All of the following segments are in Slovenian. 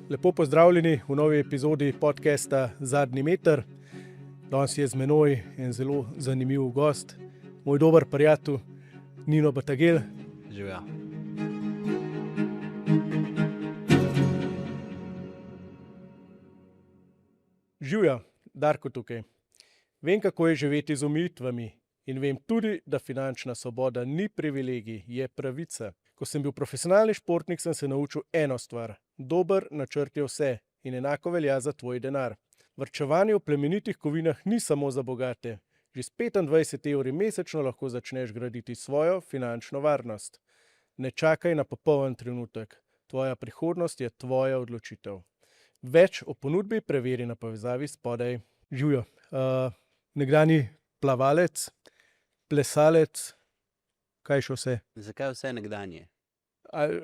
Lepo pozdravljeni v novi epizodi podcasta Zadnji meter. Danes je z menoj en zelo zanimiv gost, moj dober prijatelj Nino Batagel. Živja. Živja, Darko tukaj. Vem, kako je živeti z omejitvami in vem tudi, da finančna svoboda ni privilegij, je pravica. Ko sem bil profesionalni športnik, sem se naučil eno stvar. Dober načrt je vse in enako velja za tvoj denar. Varčevanje v plemenitih kovinah ni samo za bogate. Že s 25 evri mesečno lahko začneš graditi svojo finančno varnost. Ne čakaj na popoln trenutek. Tvoja prihodnost je tvoja odločitev. Več o ponudbi preveri na povezavi spodaj. Živjo. Nekdanji plavalec, plesalec, kaj še vse? Zakaj vse nekdanje?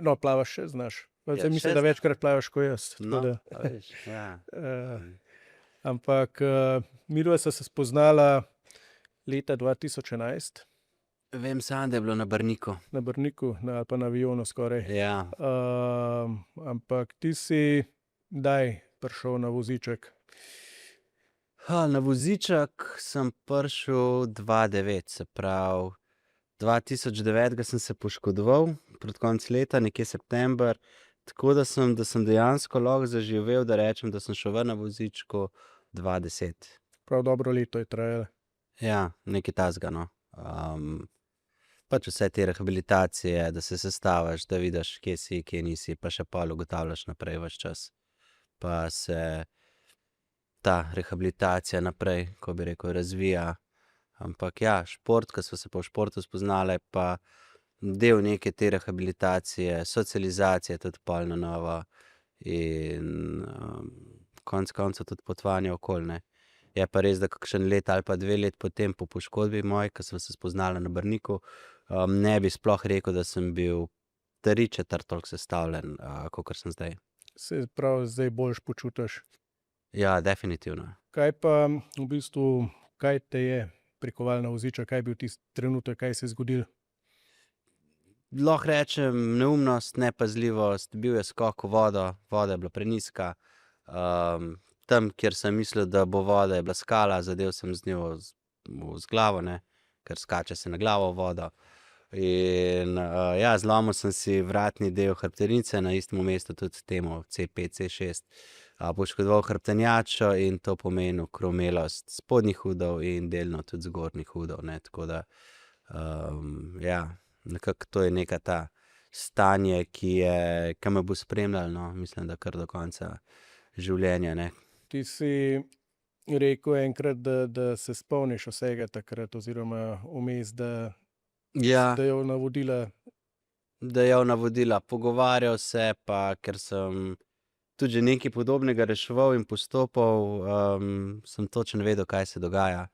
No, plavaš še, znaš. Ja, Mislim, da večkrat plavaš kot jaz. No, Da, a veš, ja. ampak midva sta se spoznala leta 2011 Vem sam, da je bilo na Brniku. na Brniku, ali pa na avionu skoraj. Ja, Ampak ti si prišel na voziček. na voziček sem prišel 2009, se pravi 2009 sem se poškodoval pred konec leta, nekje september, tako da sem dejansko lahko zaživel, da rečem, da sem šel ven na vozičku 2010. Prav dobro leto je trajalo. Ja, nekaj takega, no. Pač vse te rehabilitacije, da se sestavaš, da vidiš, kje si, kje nisi, pa še pol ugotavljaš naprej ves čas. Pa se ta rehabilitacija naprej, ko bi rekel, razvija. Ampak ja, šport, ko smo se pa v športu spoznali, pa del neke te rehabilitacije, socializacije tudi pol na novo in konec koncev tudi potovanje okoli, ne. Je pa res, da kakšen let ali pa 2 let potem po poškodbi moji, ko smo se spoznali na Brniku, ne bi sploh rekel, da sem bil 3/4 toliko sestavljen, kakor sem zdaj. Se pravi, zdaj boljš počutiš. Ja, definitivno. Kaj pa v bistvu, kaj te je prikovalo na voziček, kaj je bil tisti trenutek, kaj se je zgodilo? Lahko rečem neumnost, nepazljivost, bil je skok v vodo, voda je bila prenizka. Tam, kjer sem mislil, da bo voda, je bila skala, zadel sem z njo z glavo, ne, ker skače se na glavo v vodo. In ja, zlomil sem si vratni del hrbtenice, na istem mestu tudi temu C5, C6. Poškodoval hrbtenjačo in to pomeni okromelost spodnjih udov in delno tudi zgornjih udov, ne, tako da ja, nekako to je neka ta stanje, ki me bo spremljalo, no, mislim, da kar do konca življenja, ne. Ti si rekel enkrat, da se spomniš vsega takrat oziroma vmes, da Ja, je navodila. dajal navodila, pogovarjal se, pa ker sem tudi že nekaj podobnega reševal in postopal, sem točno vedel, kaj se dogaja.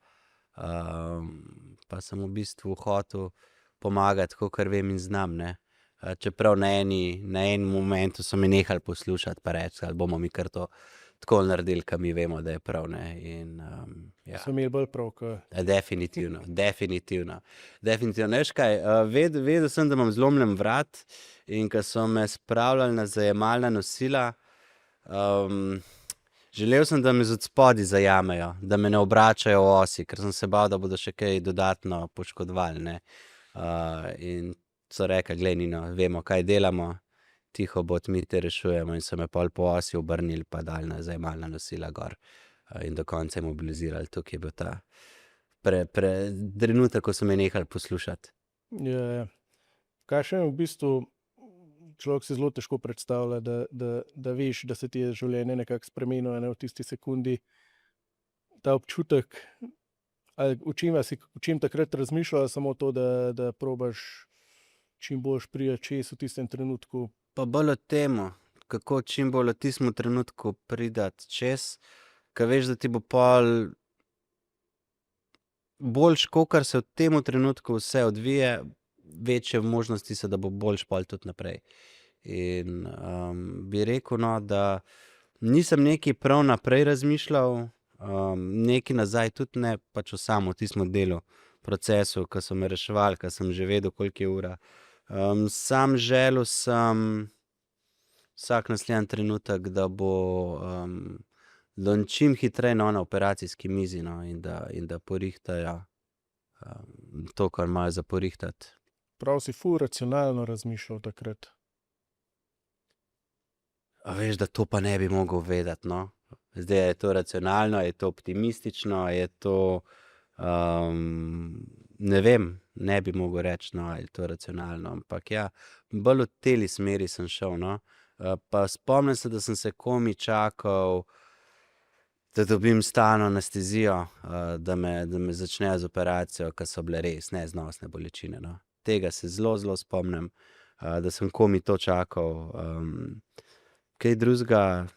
Pa sem v bistvu hotel pomagati, kakor vem in znam, ne. Čeprav na enem momentu so me nehali poslušati pa reči, ali bomo mi kar to tako naredili, ka mi vemo, da je prav, ne. In ja. So imeli bolj prav, kot Definitivno. Veš kaj, vedel sem, da imam zlomljen vrat, in ko so me spravljali na zajemalna nosila, želel sem, da me z odspodaj zajamejo, da me ne obračajo v osi, ker sem se bal, da bodo še kaj dodatno poškodovali, ne. In so rekli, glej, Nino, vemo, kaj delamo, tiho bod, mi te rešujemo, in so me pol po osi obrnili pa dali na zajemalna nosila gor. In do konca imobilizirali. Tukaj je bil ta trenutek, ko so me nehali poslušati. Ja. Kakšen v bistvu človek si zelo težko predstavlja, da veš, da se ti je življenje nekako spremenilo, ne, v tisti sekundi. Ta občutek, ali o čem takrat razmišljala, samo to, da probaš čim boljš priti čez v tistem trenutku. Pa bolj o tem, kako čim bolj v tistem trenutku priti čez, ker veš, da ti bo pol boljš, kakor se v tem trenutku vse odvije, večje možnosti so, da bo boljš pol tudi naprej. In bi rekel, no, da nisem nekaj prav naprej razmišljal, nekaj nazaj tudi ne, pač v samo tistem delu, procesu, ko so me reševali, ko sem že vedel, koliko je ura. Sam želel sem vsak naslednji trenutek, da bo čim hitreje na operacijski mizi, no, in da porihtajo to, kar imajo za porihtati. Prav si ful racionalno razmišljal takrat. A veš, da to pa ne bi mogel vedeti, no. Zdaj je to racionalno, je to optimistično, je to, ne vem, ne bi mogel reči, no, ali je to racionalno, ampak ja, bolj v teli smeri sem šel, no. Pa spomnim se, da sem se komaj čakal, da dobim stalno anestezijo, da me začnejo z operacijo, ker so bile res neznosne bolečine, no. Tega se zelo spomnim, da sem komaj to čakal. Kaj drugega,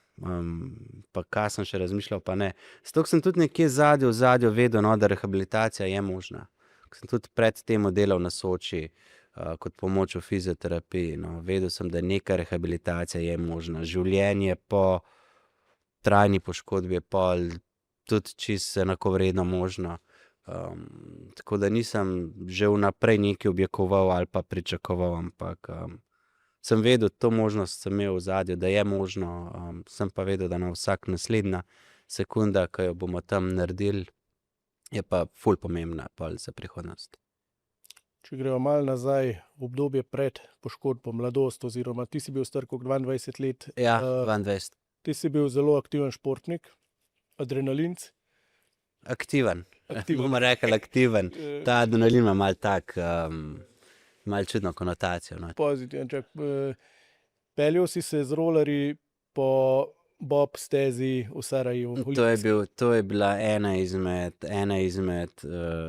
pa kaj sem še razmišljal, pa ne. Zato sem tudi nekje v ozadju vedel, no, da rehabilitacija je možna. Ko sem tudi pred tem delal na Soči, kot pomoč v fizioterapiji, no, vedel sem, da neka rehabilitacija je možna. Življenje po trajni poškodbi je pol tudi čisto enakovredno možno. Tako da nisem že vnaprej nekaj objekoval ali pa pričakoval, ampak sem vedel, to možnost sem imel v ozadju, da je možno, sem pa vedel, da na vsak naslednja sekunda, ko jo bomo tam naredili, je pa ful pomembna pol za prihodnost. Če gremo malo nazaj v obdobje pred poškodbo, mladost, oziroma ti si bil star koliko 22 let. Ja, 22. Ti si bil zelo aktiven športnik, adrenalinc. Aktiven. Bomo rekli aktiven. Ta adrenalin ima malo tak, malo čudno konotacijo, no. Pozitiven, čak. Peljal si se z rolerji po bob stezi v Sarajevu. To je bila ena izmed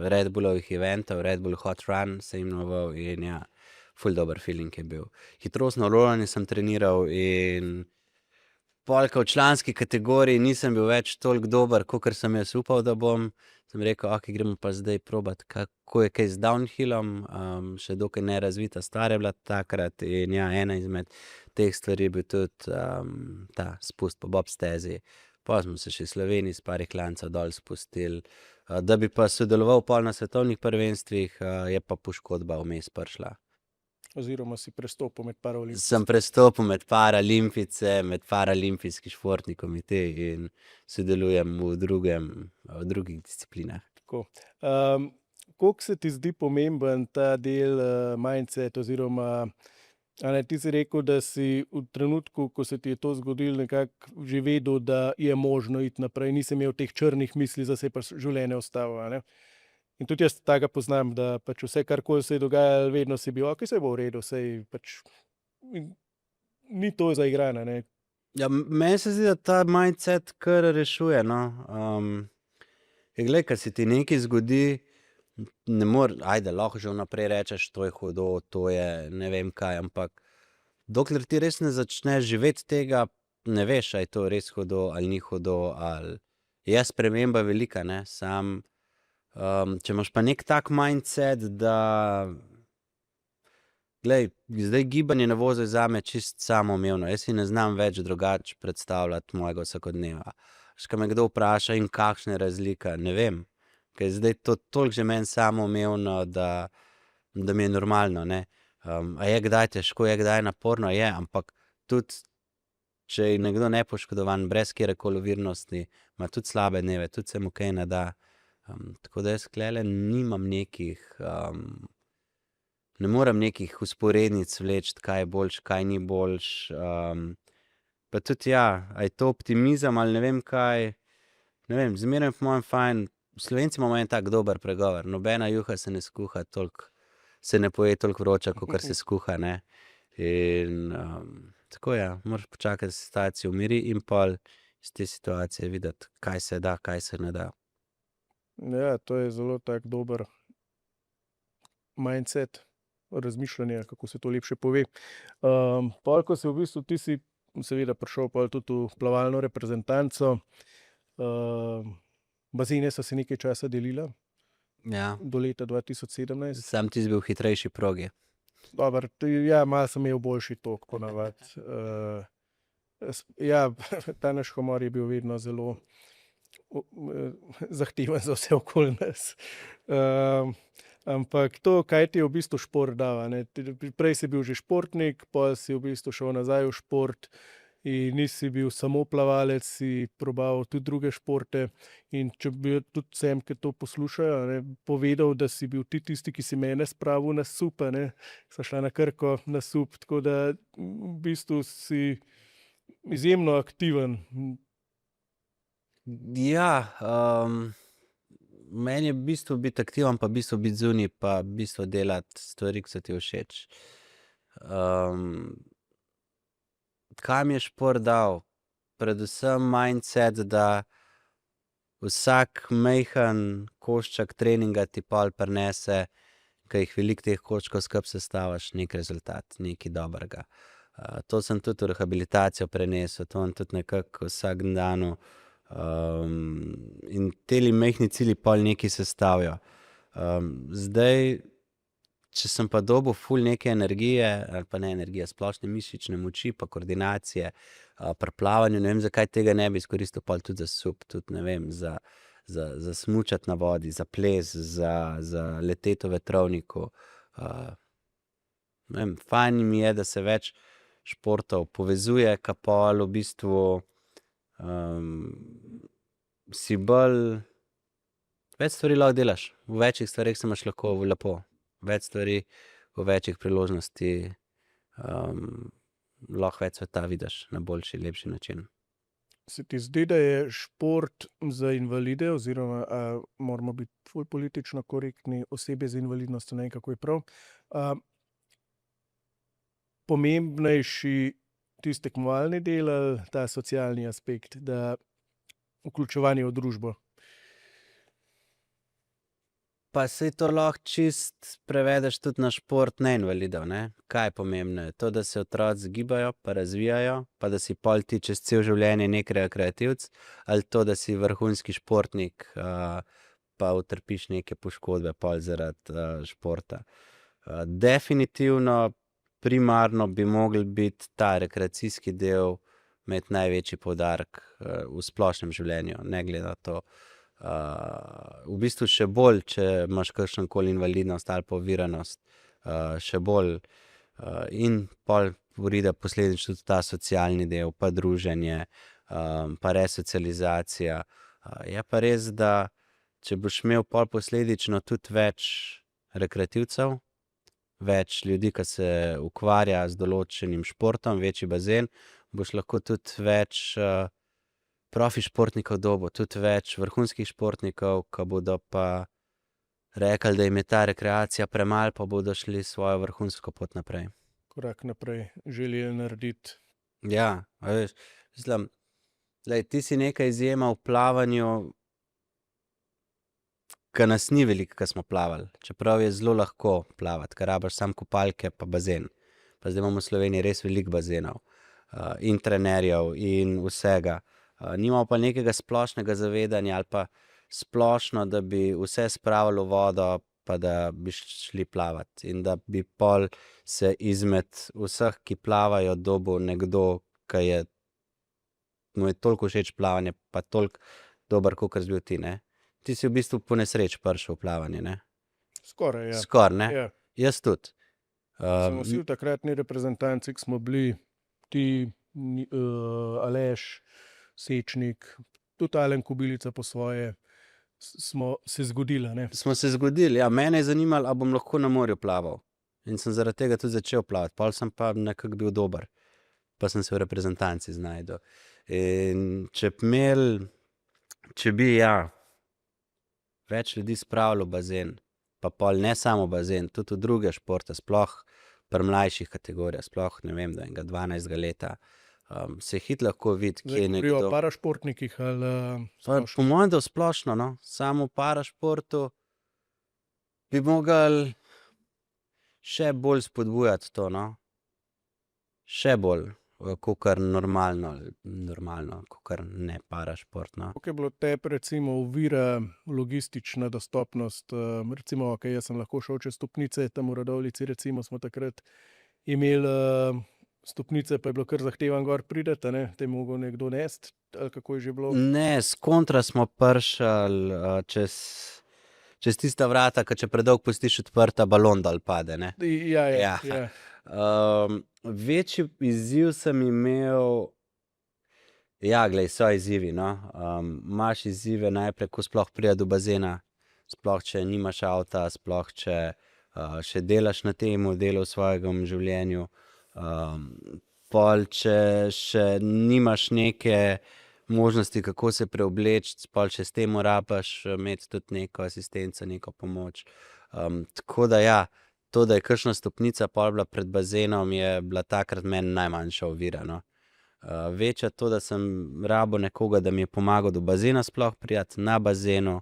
Red Bullovih eventov, Red Bull Hot Run se imenoval, in ja, ful dober feeling je bil. Hitrostno rolanje sem treniral in polka v članski kategoriji nisem bil več toliko dober, kakor sem jaz upal, da bom. Sem rekel, ok, gremo pa zdaj probati, kako je kaj z downhillom, še dokaj nerazvita stvar je bila takrat, in ja, ena izmed teh stvari je bil tudi ta spust po bob stezi. Pa smo se še v Sloveniji s parih klancev dol spustili. Da bi pa sodeloval pol na svetovnih prvenstvih, je pa poškodba vmes prišla. Oziroma si prestopil med paraolimpijce. Sem prestopil med paralimpice, med paralimpijski športni komitej in sodelujem v drugih disciplinah. Tako. Koliko se ti zdi pomemben ta del mindset, oziroma ti si rekel, da si v trenutku, ko se ti je to zgodilo, nekako že vedel, da je možno iti naprej, nisem imel teh črnih misli, da se je pa življenje ostalo, ne? In tudi jaz tega poznam, da pač vse, karkoli se je dogajalo, vedno si bil, ok, saj bo v redu, saj pač ni to zaigrano, ne. Ja, meni se zdi, da ta mindset kar rešuje, no. Glej, ko se ti nekaj zgodi, lahko že vnaprej rečeš, to je hudo, to je ne vem kaj, ampak dokler ti res ne začneš živeti tega, ne veš, a je to res hudo ali ni hudo, ali je sprememba velika, ne, sam. Če imaš pa nek tak mindset, da glej, zdaj gibanje na vozu je zame čisto samoumevno, jaz si ne znam več drugače predstavljati mojega vsakodneva. Ko me kdo vpraša, in kakšna je razlika, ne vem, ker je zdaj to toliko že meni samoumevno, da mi je normalno, ne. A je kdaj težko, je kdaj naporno, je, ampak tudi če je nekdo nepoškodovan, brez katerekoli ovirnosti, ima tudi slabe dneve, tudi se mu kaj ne da. Tako da jaz tulele nimam nekih, ne morem nekih vzporednic vleči, kaj je boljše, kaj ni boljše. Pa tudi ja, a je to optimizem ali ne vem kaj, ne vem, zmeraj po mojem fajn. Slovenci imamo en tak dober pregovor, nobena juha se ne skuha toliko, se ne poje toliko vroča, kakor se skuha, ne. In tako ja, moraš počakati, da se situacija umiri in pol iz te situacije videti, kaj se da, kaj se ne da. Ja, to je zelo tak dober mindset, razmišljanje, kako se to lepše pove. Pol, ko si v bistvu ti si seveda prišel pol tudi v plavalno reprezentanco, bazene so se nekaj časa delila. Ja. Do leta 2017. Sam ti si bil v hitrejši progi. Dobro, ja, malo sem imel boljši tok ponavadi. Ja, ta naš humor je bil vedno zelo zahteven za vse okoli nas. Ampak to, kaj ti je v bistvu šport dava, ne. Prej si bil že športnik, pol si v bistvu šel nazaj v šport in nisi bil samo plavalec, si probaval tudi druge športe. In če bi tudi vsem, ki to poslušajo, a ne, povedal, da si bil ti tisti, ki si mene spravil na sup, a ne. Sva šla na Krko na sup, tako da v bistvu si izjemno aktiven. Ja, meni je v bistvu biti aktiven, pa v bistvu biti zunaj, pa v bistvu delati stvari, ki so ti všeč. Kaj mi je šport dal? Predvsem mindset, da vsak majhen košček treninga ti pol prinese, ke jih veliko teh koščkov skupaj sestaviš, neki rezultat, nekaj dobrega. To sem tudi v rehabilitacijo prenesel, to imam tudi nekako vsak dan. In teli majhni cilji pol nekaj sestavijo. Zdaj, če sem pa dobil ful neke energije, ali pa ne energije, splošne mišične moči pa koordinacije, pri plavanju, ne vem, zakaj tega ne bi izkoristil pol tudi za sup, tudi ne vem, za smučati na vodi, za ples, za leteti v vetrovniku. Ne vem, fajn mi je, da se več športov povezuje, ke pol v bistvu si bolj, več stvari lahko delaš, v večih stvareh se imaš lahko lepo, več stvari, v večih priložnosti, lahko več sveta vidiš na boljši, lepši način. Se ti zdi, da je šport za invalide oziroma, moramo biti ful politično korektni, osebe z invalidnostjo, ne vem, kako je prav, pomembnejši tisti tekmovalni del ali ta socialni aspekt, da vključevanje v družbo? Pa saj to lahko čist prevedeš tudi na šport neinvalidov, ne. Kaj je pomembneje? To, da se otroci gibajo pa razvijajo, pa da si pol ti čez celo življenje neki rekreativec, ali to, da si vrhunski športnik, pa utrpiš neke poškodbe pol zaradi, športa. Definitivno primarno bi mogli biti ta rekreacijski del imeti največji poudarek, v splošnem življenju, ne glede na to. V bistvu še bolj, če imaš kakršnokoli invalidnost ali pa oviranost, še bolj, in pol pride posledično tudi ta socialni del, pa druženje, pa resocializacija. Je pa res, da če boš imel pol posledično tudi več rekreativcev, več ljudi, ke se ukvarja z določenim športom, večji bazen, boš lahko tudi več, profi športnikov dobil, tudi več vrhunskih športnikov, ke bodo pa rekli, da jim je ta rekreacija premalo, pa bodo šli svojo vrhunsko pot naprej. Korak naprej, želeli narediti. Ja, a veš, mislim, glej, ti si neka izjema v plavanju, ke nas ni veliko, ke smo plavali, čeprav je zelo lahko plavati, ke rabiš samo kopalke pa bazen. Pa zdaj imamo v Sloveniji res veliko bazenov, in trenerjev in vsega. Nimamo pa nekega splošnega zavedanja ali pa splošno, da bi vse spravili v vodo, pa da bi šli plavat. In da bi pol se izmed vseh, ki plavajo, dobil nekdo, ke je, mu je toliko všeč plavanje, pa toliko dober, kakor si bil ti, ne. Ti si v bistvu po nesreči prišel v plavanje, ne. Skoraj, ja. Skoraj, ne. Ja. Jaz tudi. Smo vsi v takratni reprezentanci, ke smo bili, ti, Aleš, Sečnik, tudi Alen Kobilica po svoje, smo se zgodili, a ne. Smo se zgodili, ja. Mene je zanimalo, a bom lahko na morju plaval. In sem zaradi tega tudi začel plavati. Pol sem pa nekako bil dober. Pa sem se v reprezentanci znašel. In če bi, ja, več ljudi spravili v bazen, pa pol ne samo v bazen, tudi v druge športe, sploh pri mlajših kategorijah, sploh, ne vem, do enega 12. leta, se hitro lahko vidi, kje je Zdaj govorijo o nekdo. parašportnikih ali, Pa po mojem, da v splošno, no. Samo v parašportu bi mogli še bolj spodbujati to, no. Še bolj, kakor normalno, kakor ne parašport, no. Koliko je bilo tebi recimo ovira logistična dostopnost, recimo, okej, jaz sem lahko šel čez stopnice, tam v Radovljici recimo smo takrat imeli, stopnice, pa je bilo kar zahtevno gor priti, a ne, te je mogel nekdo nesti, ali kako je že bilo? Ne, s kontra smo prišli, čez tista vrata, ker če predolgo pustiš odprta, balon dol pade, ne. Ja, Ja. ja. Večji izziv sem imel, ja, glej, so izzivi, no. Imaš izzive najprej, ko sploh pride do bazena, sploh če nimaš avta, sploh če še delaš na temu delu v svojem življenju. Pol, če še nimaš neke možnosti, kako se preobleči, pol še s tem rabiš imeti tudi neko asistenco, neko pomoč. Tako da ja, to, da je kakšna stopnica pol bila pred bazenom, je bila takrat meni najmanjša ovira, no. Večja to, da sem rabil nekoga, da mi je pomagal do bazena sploh priti, na bazenu.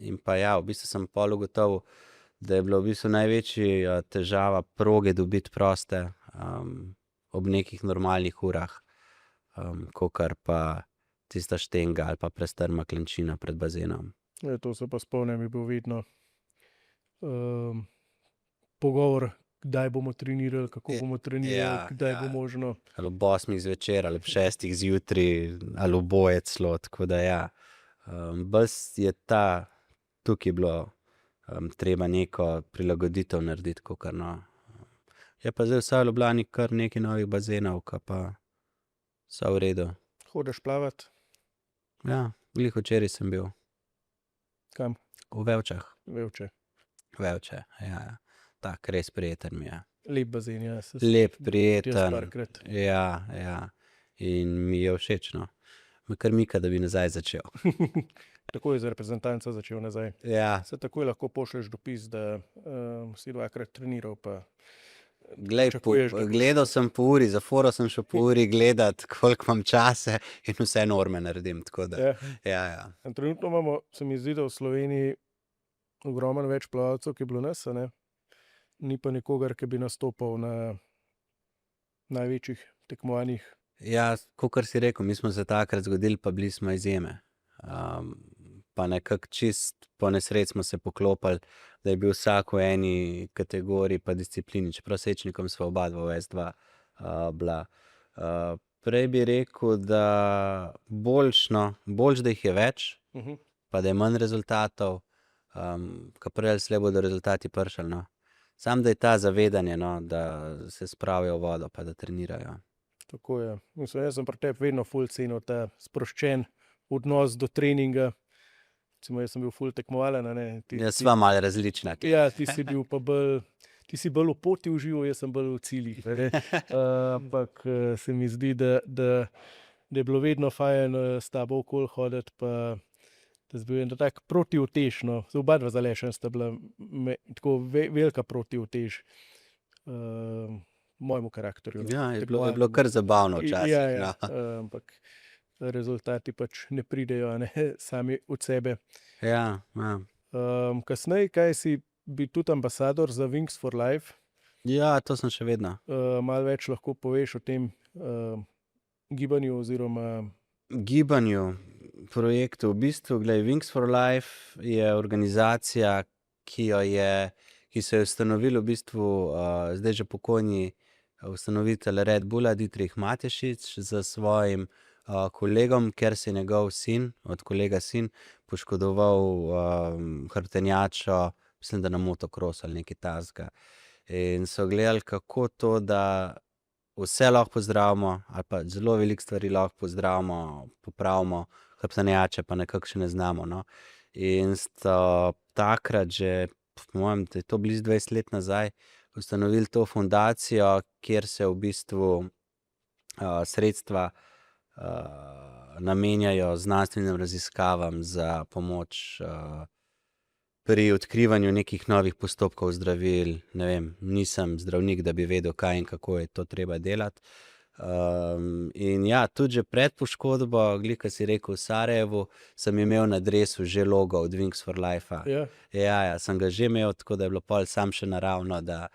In pa ja, v bistvu sem pol ugotovil, da je bilo v bistvu največja težava proge dobiti proste ob nekih normalnih urah, kakor pa tista štenga ali pa prestrma klančina pred bazenom. Ja, to se pa spomnim, je bil vedno pogovor, kdaj bomo trenirali, kako bomo trenirali, kdaj bo možno. Ali ob 8 zvečer, ali ob 6 zjutraj, ali oboje celo, tako da ja. Bolj je tukaj bilo treba neko prilagoditev narediti, kakor no. Je pa zdaj vsaj v Ljubljani kar nekaj novih bazenov, ki pa so v redu. Hodiš plavat? Ja, glih včeraj sem bil. Kam? V Vevčah. Vevče. Ja. Tak, res prijeten mi je. Lep bazen, ja. Lep, prijeten. Parkrat. Ja. In mi je všeč, no. Me kar mika, da bi nazaj začel. Tako je za reprezentanco začel nazaj. Ja. Se takoj lahko pošlješ dopis, da si 2-krat treniral, pa Glej, Pričakuješ, da boš- gledal sem po uri, za foro sem šel po uri gledat, koliko imam čase in vse norme naredim, tako da. Ja. Trenutno imamo, se mi zdi, da v Sloveniji ogromno več plavalcev, ki je bilo nas, a ne? Ni pa nikogar, ki bi nastopal na največjih tekmovanjih. Ja, kakor si rekel, mi smo se takrat zgodili, pa bili smo izjeme. Pa nekako čist po nesreč smo se poklopili, da je bil vsak v eni kategoriji pa disciplini, čeprav sečnikom sva oba dva v S2 bila. Prej bi rekel, da boljš, da jih je več, pa da je manj rezultatov, ka prej ali slej bodo rezultati prišli, no. Samo da je ta zavedanje, no, da se spravijo v vodo, pa da trenirajo. Tako je. Mislim, jaz sem pri tebi vedno ful cenil ta sproščen odnos do treninga. Recimo, jaz sem bil ful tekmovalen, a ne. Ja, sva malo različna. Ja, ti si bil pa bolj, ti si bolj v poti užival, jaz sem bolj v ciljih, a ne. Ampak se mi zdi, da je bilo vedno fajn s tabo okoli hoditi, pa da si bil en tak protiutež, no. Oba dva z Alešem sta bila tako velika protiutež mojemu karakterju. Ja, je bilo kar zabavno včasih. Ja, ampak rezultati pač ne pridejo, a ne, sami od sebe. Ja. Kasneje, kaj si bil tudi ambasador za Wings for Life? Ja, to sem še vedno. Malo več lahko poveš o tem gibanju oziroma projektu. V bistvu, glej, Wings for Life je organizacija, ki se je ustanovil v bistvu zdaj že pokojni ustanovitelj Red Bulla Dietrich Matešič s svojim kolegom, ker se je njegov sin, od kolega sin, poškodoval hrbtenjačo, mislim, da na motocross ali nekaj takega. In so gledali, kako to, da vse lahko pozdravimo, ali pa zelo veliko stvari lahko pozdravimo, popravimo, hrbtenjače pa nekako še ne znamo, no. In sta takrat že, po mojem, da je to blizu 20 let nazaj, ustanovili to fundacijo, kjer se v bistvu sredstva namenjajo znanstvenim raziskavam za pomoč pri odkrivanju nekih novih postopkov zdravil. Ne vem, nisem zdravnik, da bi vedel, kaj in kako je to treba delati. In ja, tudi že pred poškodbo, glih, ko si rekel, v Sarajevu, sem imel na dresu že logo od Wings for Life. Ja, sem ga že imel, tako da je bilo pol sam še naravno, da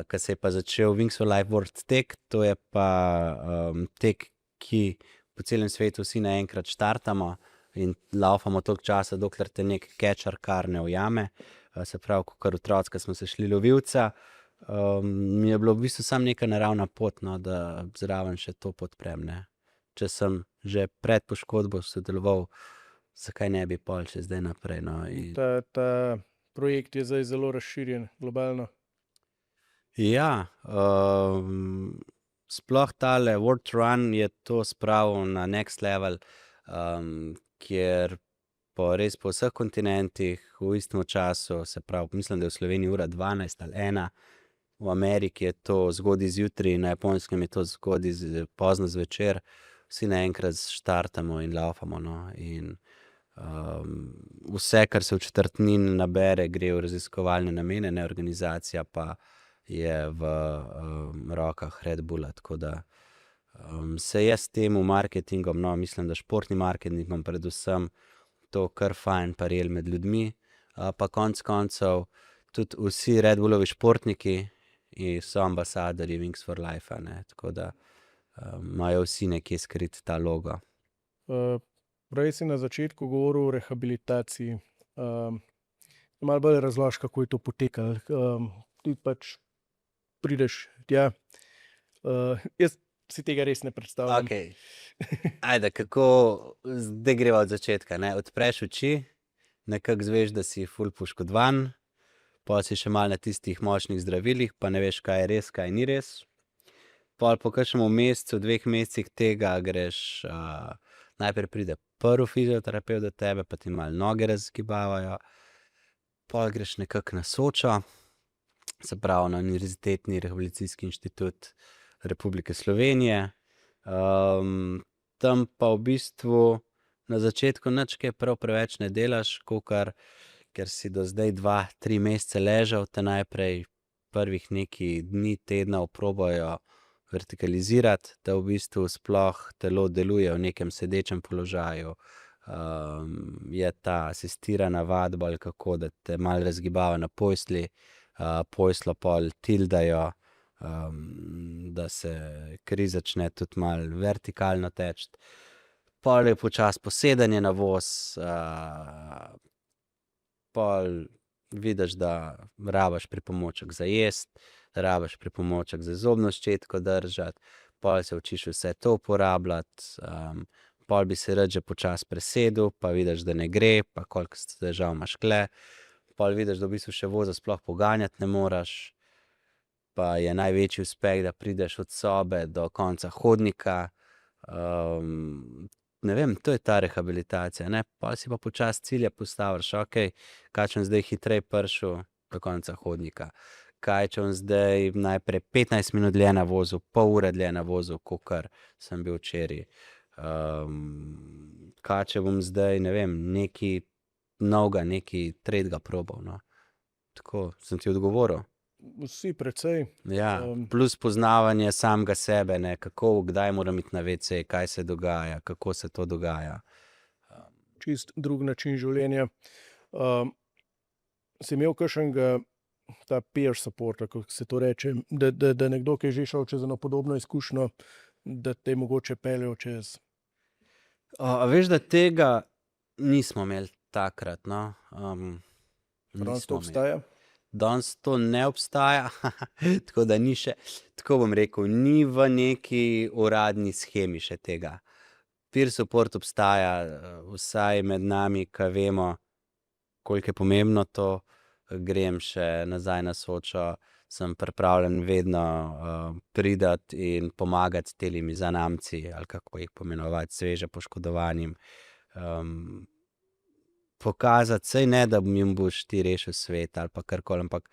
ko se je pa začel Wings for Life World tek, to je pa tek, ki po celem svetu vsi naenkrat štartamo in laufamo toliko časa, dokler te nek catcher kar ne ujame. Se pravi, kakor otroci, ko smo se šli lovilca, mi je bilo v bistvu samo neka naravna pot, no, da zraven še to podprem, ne. Če sem že pred poškodbo sodeloval zakaj ne bi pol še zdaj naprej. No? Ta projekt je zdaj zelo razširjen globalno. Ja, sploh tale World Run je to spravil na next level, kjer res po vseh kontinentih v istem času, se pravi, mislim, da je v Sloveniji ura 12 ali 1, v Ameriki je to zgodaj zjutraj, na Japonskem je to zgodaj pozno zvečer, vsi naenkrat štartamo in laufamo. No? In vse, kar se v četrtnin nabere, gre v raziskovalne namene, ne, organizacija pa je v rokah Red Bulla, tako da se jaz temu marketingom, no, mislim, da športnim marketingom predvsem to kar fajn parel med ljudmi, pa konec koncev tudi vsi Red Bullovi športniki so ambasadorji Wings for Life, ne, tako da imajo vsi nekje skrit ta logo. Prej si na začetku govoril o rehabilitaciji. Malo bolj razloži, kako je to potekalo. Ti pač prideš tja. Jaz si tega res ne predstavljam. Okay. Ajde, kako zdaj greva od začetka, ne? Odpreš oči, nekako zveš, da si ful poškodovan, pol si še malo na tistih močnih zdravilih, pa ne veš, kaj je res, kaj ni res. Pol po kakšnem mesecu, 2 mesecih tega greš, najprej pride prvi fizioterapevt do tebe, pa ti malo noge razgibavajo, pol greš nekako na Sočo, se pravi na Univerzitetni rehabilitacijski inštitut Republike Slovenije. Tam pa v bistvu na začetku nič kaj prav preveč ne delaš, ker si do zdaj 2-3 mesece ležal, te najprej prvih nekaj dni, tedna probajo vertikalizirati, da v bistvu sploh telo deluje v nekem sedečem položaju. Je ta asistirana vadba ali kako, da te malo razgibava na postelji, posteljo pol tildajo, da se kri začne tudi malo vertikalno teči. Pol je počasi posedanje na voz, pol vidiš, da rabiš pripomoček za jesti, rabiš pripomoček za zobno ščetko držati, pol se učiš vse to uporabljati, pol bi se rad že počasi presedel, pa vidiš, da ne gre, pa koliko težav imaš kle, pol vidiš, da v bistvu še voza sploh poganjati ne moraš, pa je največji uspeh, da prideš od sobe do konca hodnika. Ne vem, to je ta rehabilitacija, ne, pol si pa počasi cilje postaviš, okej, kaj če bom zdaj hitreje prišel do konca hodnika, kaj če bom zdaj najprej 15 minut dlje navozil, pol ure dlje navozil, kakor sem bil včeraj, kaj če bom zdaj, ne vem, nekaj novega, nekaj tretjega probal, no. Tako, sem ti odgovoril? Vsi precej. Ja, plus poznavanje samega sebe, ne, kako, kdaj moram iti na WC, kaj se dogaja, kako se to dogaja. Čist drug način življenja. Si imel kakšnega ta peer support, kako se to reče, da nekdo, ki je že šel čez eno podobno izkušnjo, da te mogoče peljal čez? Veš, da tega nismo imeli takrat, no. Danes to obstaja? Danes to ne obstaja, tako da ni še, tako bom rekel, ni v neki uradni shemi še tega. Peer support obstaja, vsaj med nami, ki vemo, koliko je pomembno to, grem še nazaj na Sočo, sem pripravljen vedno priti in pomagati telim zanamci, ali kako jih pomenovati, sveže poškodovanim. Pokazati, sej ne, da jim boš ti rešil svet ali pa karkoli, ampak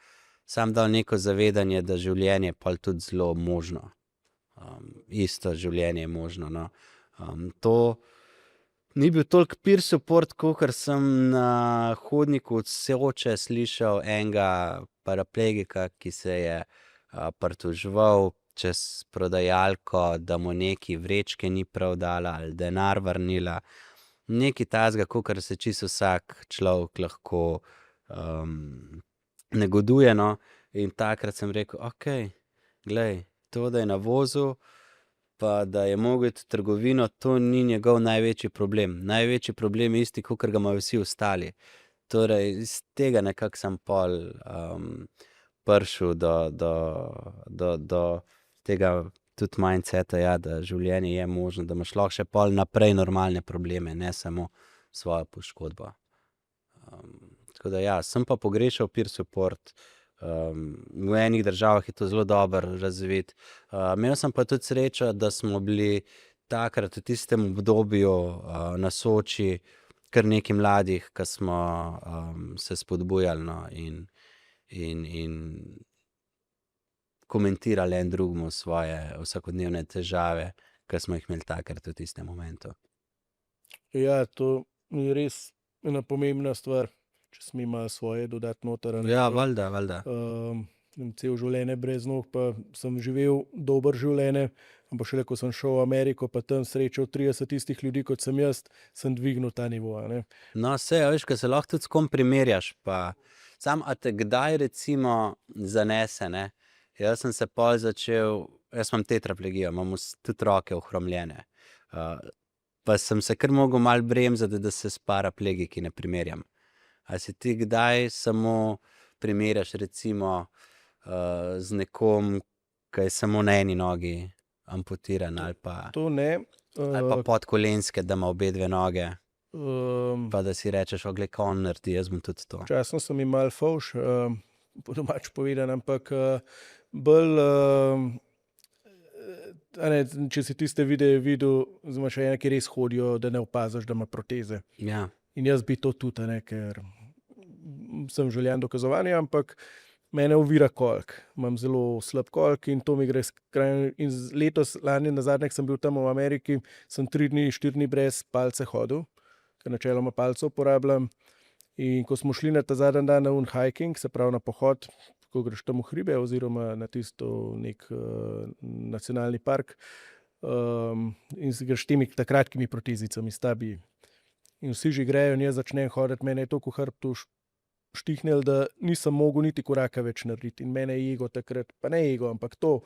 sam dal neko zavedanje, da življenje je pol tudi zelo možno. Isto življenje je možno, no. To ni bil toliko peer support, kakor sem na hodniku od Soče slišal enega paraplegika, ki se je pritoževal čez prodajalko, da mu neki vrečke ni prav dala ali denar vrnila. Nekaj takega, kakor se čisto vsak človek lahko negoduje, no, in takrat sem rekel, okej, glej, to, da je navozil, pa da je mogel iti v trgovino, to ni njegov največji problem. Največji problem je isti, kakor ga imajo vsi ostali. Torej, iz tega nekako sem pol prišel do tega tudi mindseta, ja, da življenje je možno, da imaš lahko še pol naprej normalne probleme, ne samo svojo poškodbo. Tako da ja, sem pa pogrešal peer support. V enih državah je to zelo dobro razvit. Imel sem pa tudi srečo, da smo bili takrat v tistem obdobju na Soči kar nekaj mladih, ki smo se spodbujali, no, in komentirali en drugemu svoje vsakodnevne težave, ki smo jih imeli takrat v tistem momentu. Ja, to je res ena pomembna stvar, če smo imeli svoje dodati noter. Ja, valjda. Cel življenje brez nog, pa sem živel dober življenje, ampak šele ko sem šel v Ameriko, pa tam srečal 30 istih ljudi, kot sem jaz, sem dvignil ta nivo. Ne? No, veš, ko se lahko tudi s kom primerjaš, pa sam, a te kdaj recimo zanese, ne? Jaz sem se pol začel, jaz imam tetraplegijo, imam tudi roke ohromljene. Pa sem se kar mogel malo bremzati, da se s paraplegiki ne primerjam. A si ti kdaj samo primerjaš recimo z nekom, ki je samo na eni nogi amputiran, ali pa, To ne. ali pa podkolenske, da ima obe dve noge, Pa da si rečeš, oglej, ko on naredi, jaz bom tudi to. Včasih sem imel fovš, po domač povedan, ampak bolj, če si tiste videe videl, imaš ene, ki res hodijo, da ne opaziš, da ima proteze. Ja. In jaz bi to tudi, ker sem željen dokazovanje, ampak mene ovira kolk. Imam zelo slab kolk in to mi gre skrajno. In letos, lani nazadnje, sem bil tam v Ameriki, sem 3 dni, 4 dni brez palce hodil, ker načeloma palce uporabljam. In ko smo šli na ta zadnji dan na hiking, se pravi na pohod, ko greš tam v hribe oziroma na tisto nek nacionalni park, in si greš temi kratkimi protezicami, stabi. In vsi že grejo in jaz začnem hoditi, mene je to v hrbtu štihnil, da nisem mogel niti koraka več narediti. In mene je ego takrat, pa ne ego, ampak to,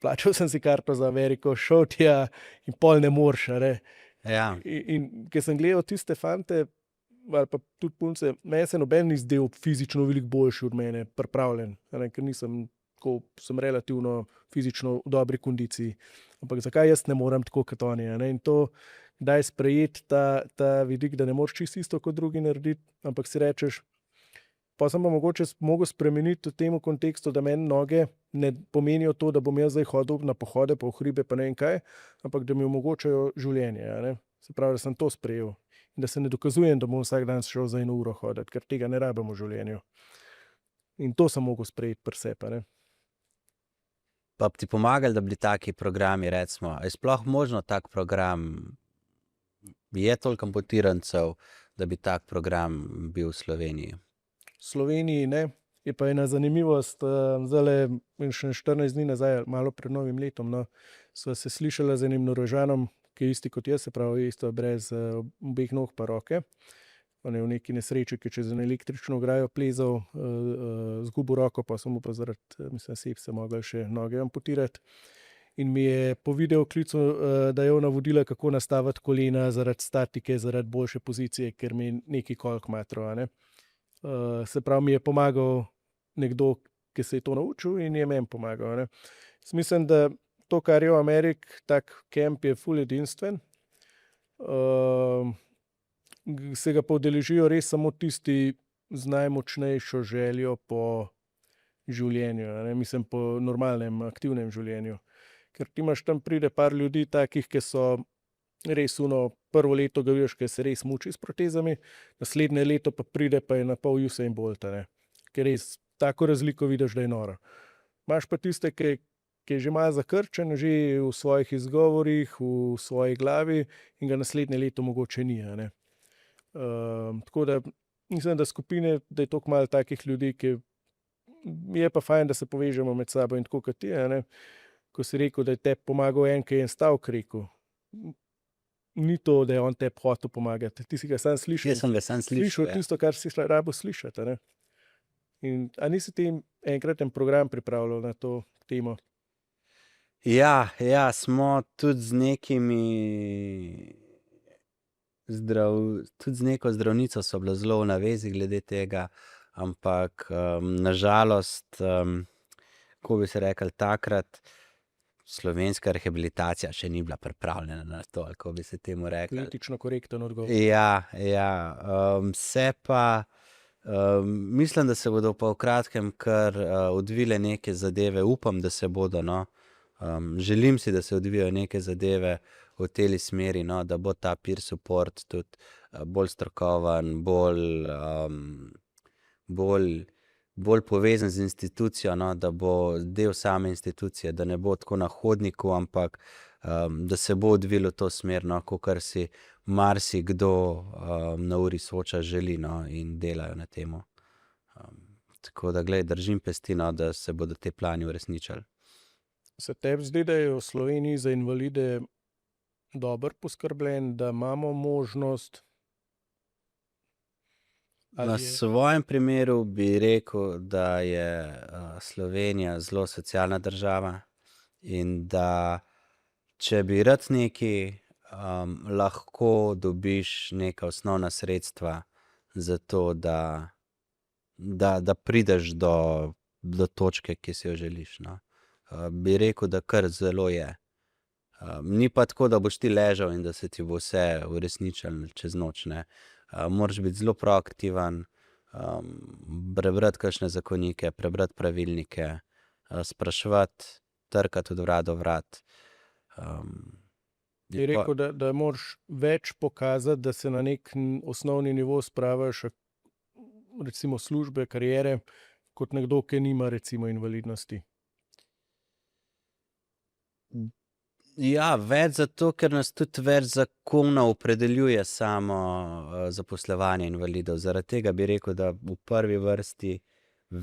plačal sem si karto za Ameriko, šel tja in pol ne moreš, ne. Ja. In ker sem gledal tiste fante, ali pa tudi punce, meni se noben ni zdel fizično veliko boljši od mene, pripravljen, ker nisem tako, sem relativno fizično v dobri kondiciji. Ampak zakaj jaz ne morem tako kot oni, in to, kdaj sprejeti ta vidik, da ne moreš čisto isto kot drugi narediti, ampak si rečeš, pa sem pa mogoče mogel spremeniti v tem kontekstu, da meni noge ne pomenijo to, da bom jaz zdaj hodil na pohode, pa v hribe, pa ne vem kaj, ampak da mi omogočajo življenje. Se pravi, da sem to sprejel. In da se ne dokazujem, da bom vsak dan šel za 1 uro hoditi, ker tega ne rabim v življenju. In to sem mogel sprejeti pri sebi. Pa bi ti pomagali, da bi bili taki programi, recimo, je sploh možno tak program, je toliko amputirancev, da bi tak program bil v Sloveniji? V Sloveniji ne, je pa ena zanimivost, zdajle še 14 dni nazaj, malo pred novim letom, sva se slišala z enim Norvežanom, ki je isti kot jaz, se pravi isto brez obeh nog pa roke. On je v neki nesreči, ki je čez eno električno ograjo plezal, zgubil roko, pa so mu pa zaradi, mislim, sepse mogli še noge amputirati. In mi je po videoklicu dajal navodila, kako nastaviti kolena zaradi statike, zaradi boljše pozicije, ker mi je neki kolk matro. Se pravi, mi je pomagal nekdo, ki se je to naučil in je meni pomagal. Mislim, da to, kar je v Ameriki, tak kamp je ful edinstven. Se ga pa udeležijo res samo tisti z najmočnejšo željo po življenju, mislim po normalnem, aktivnem življenju. Ker ti imaš tam pride par ljudi takih, ki so res prvo leto ga vidiš, ki se res muči s protezami, naslednje leto pa pride pa je na pol Usain Bolta, ker res tako razliko vidiš, da je noro. Imaš pa tiste, ki je že malo zakrčen, že v svojih izgovorih, v svoji glavi in ga naslednje leto mogoče ni. Tako da mislim, da skupine, da je toliko malo takih ljudi, ki je pa fajn, da se povežemo med sabo in tako kot ti, ko si rekel, da je tebi pomagal en, ki je en stavek rekel. Ni to, da je on tebi hotel pomagati, ti si ga sam slišal. Jaz sem ga sam slišal, ja. Tisto, kar si rabo slišati. In a nisi ti enkrat en program pripravljal na to temo? Ja, smo tudi z nekimi tudi z neko zdravnico so bila zelo v navezi glede tega, ampak na žalost, ko bi se rekel takrat, slovenska rehabilitacija še ni bila pripravljena na to, ali kako bi se temu rekli. Politično korekten odgovor. Ja. Se pa, mislim, da se bodo pa v kratkem kar odvile neke zadeve, upam, da se bodo, no. Želim si, da se odvijajo neke zadeve v tej smeri, no, da bo ta peer support tudi bolj strokoven, bolj povezan z institucijo, no, da bo del same institucije, da ne bo tako na hodniku, ampak da se bo odvilo to smer, no, kakor si marsikdo na Uri Soča želi, no, in delajo na temu. Tako da, glej, držim pesti, no, da se bodo te plani uresničili. Se tebi zdi, da je v Sloveniji za invalide dobro poskrbljen, da imamo možnost? Na svojem primeru bi rekel, da je Slovenija zelo socialna država in da če bi rad nekaj, lahko dobiš neka osnovna sredstva za to, da prideš do točke, ki si jo želiš, no. Bi rekel, da kar zelo je. Ni pa tako, da boš ti ležal in da se ti bo vse uresničilo čez noč, ne. Moraš biti zelo proaktiven, prebrati kakšne zakonike, prebrati pravilnike, spraševati, trkati od vrat do vrat. Bi rekel, da moraš več pokazati, da se na nek osnovni nivo spraviš, recimo službe, kariere, kot nekdo, ki nima recimo invalidnosti. Ja, več zato, ker nas tudi več zakonov opredeljuje samo zaposlovanje invalidov. Zaradi tega bi rekel, da v prvi vrsti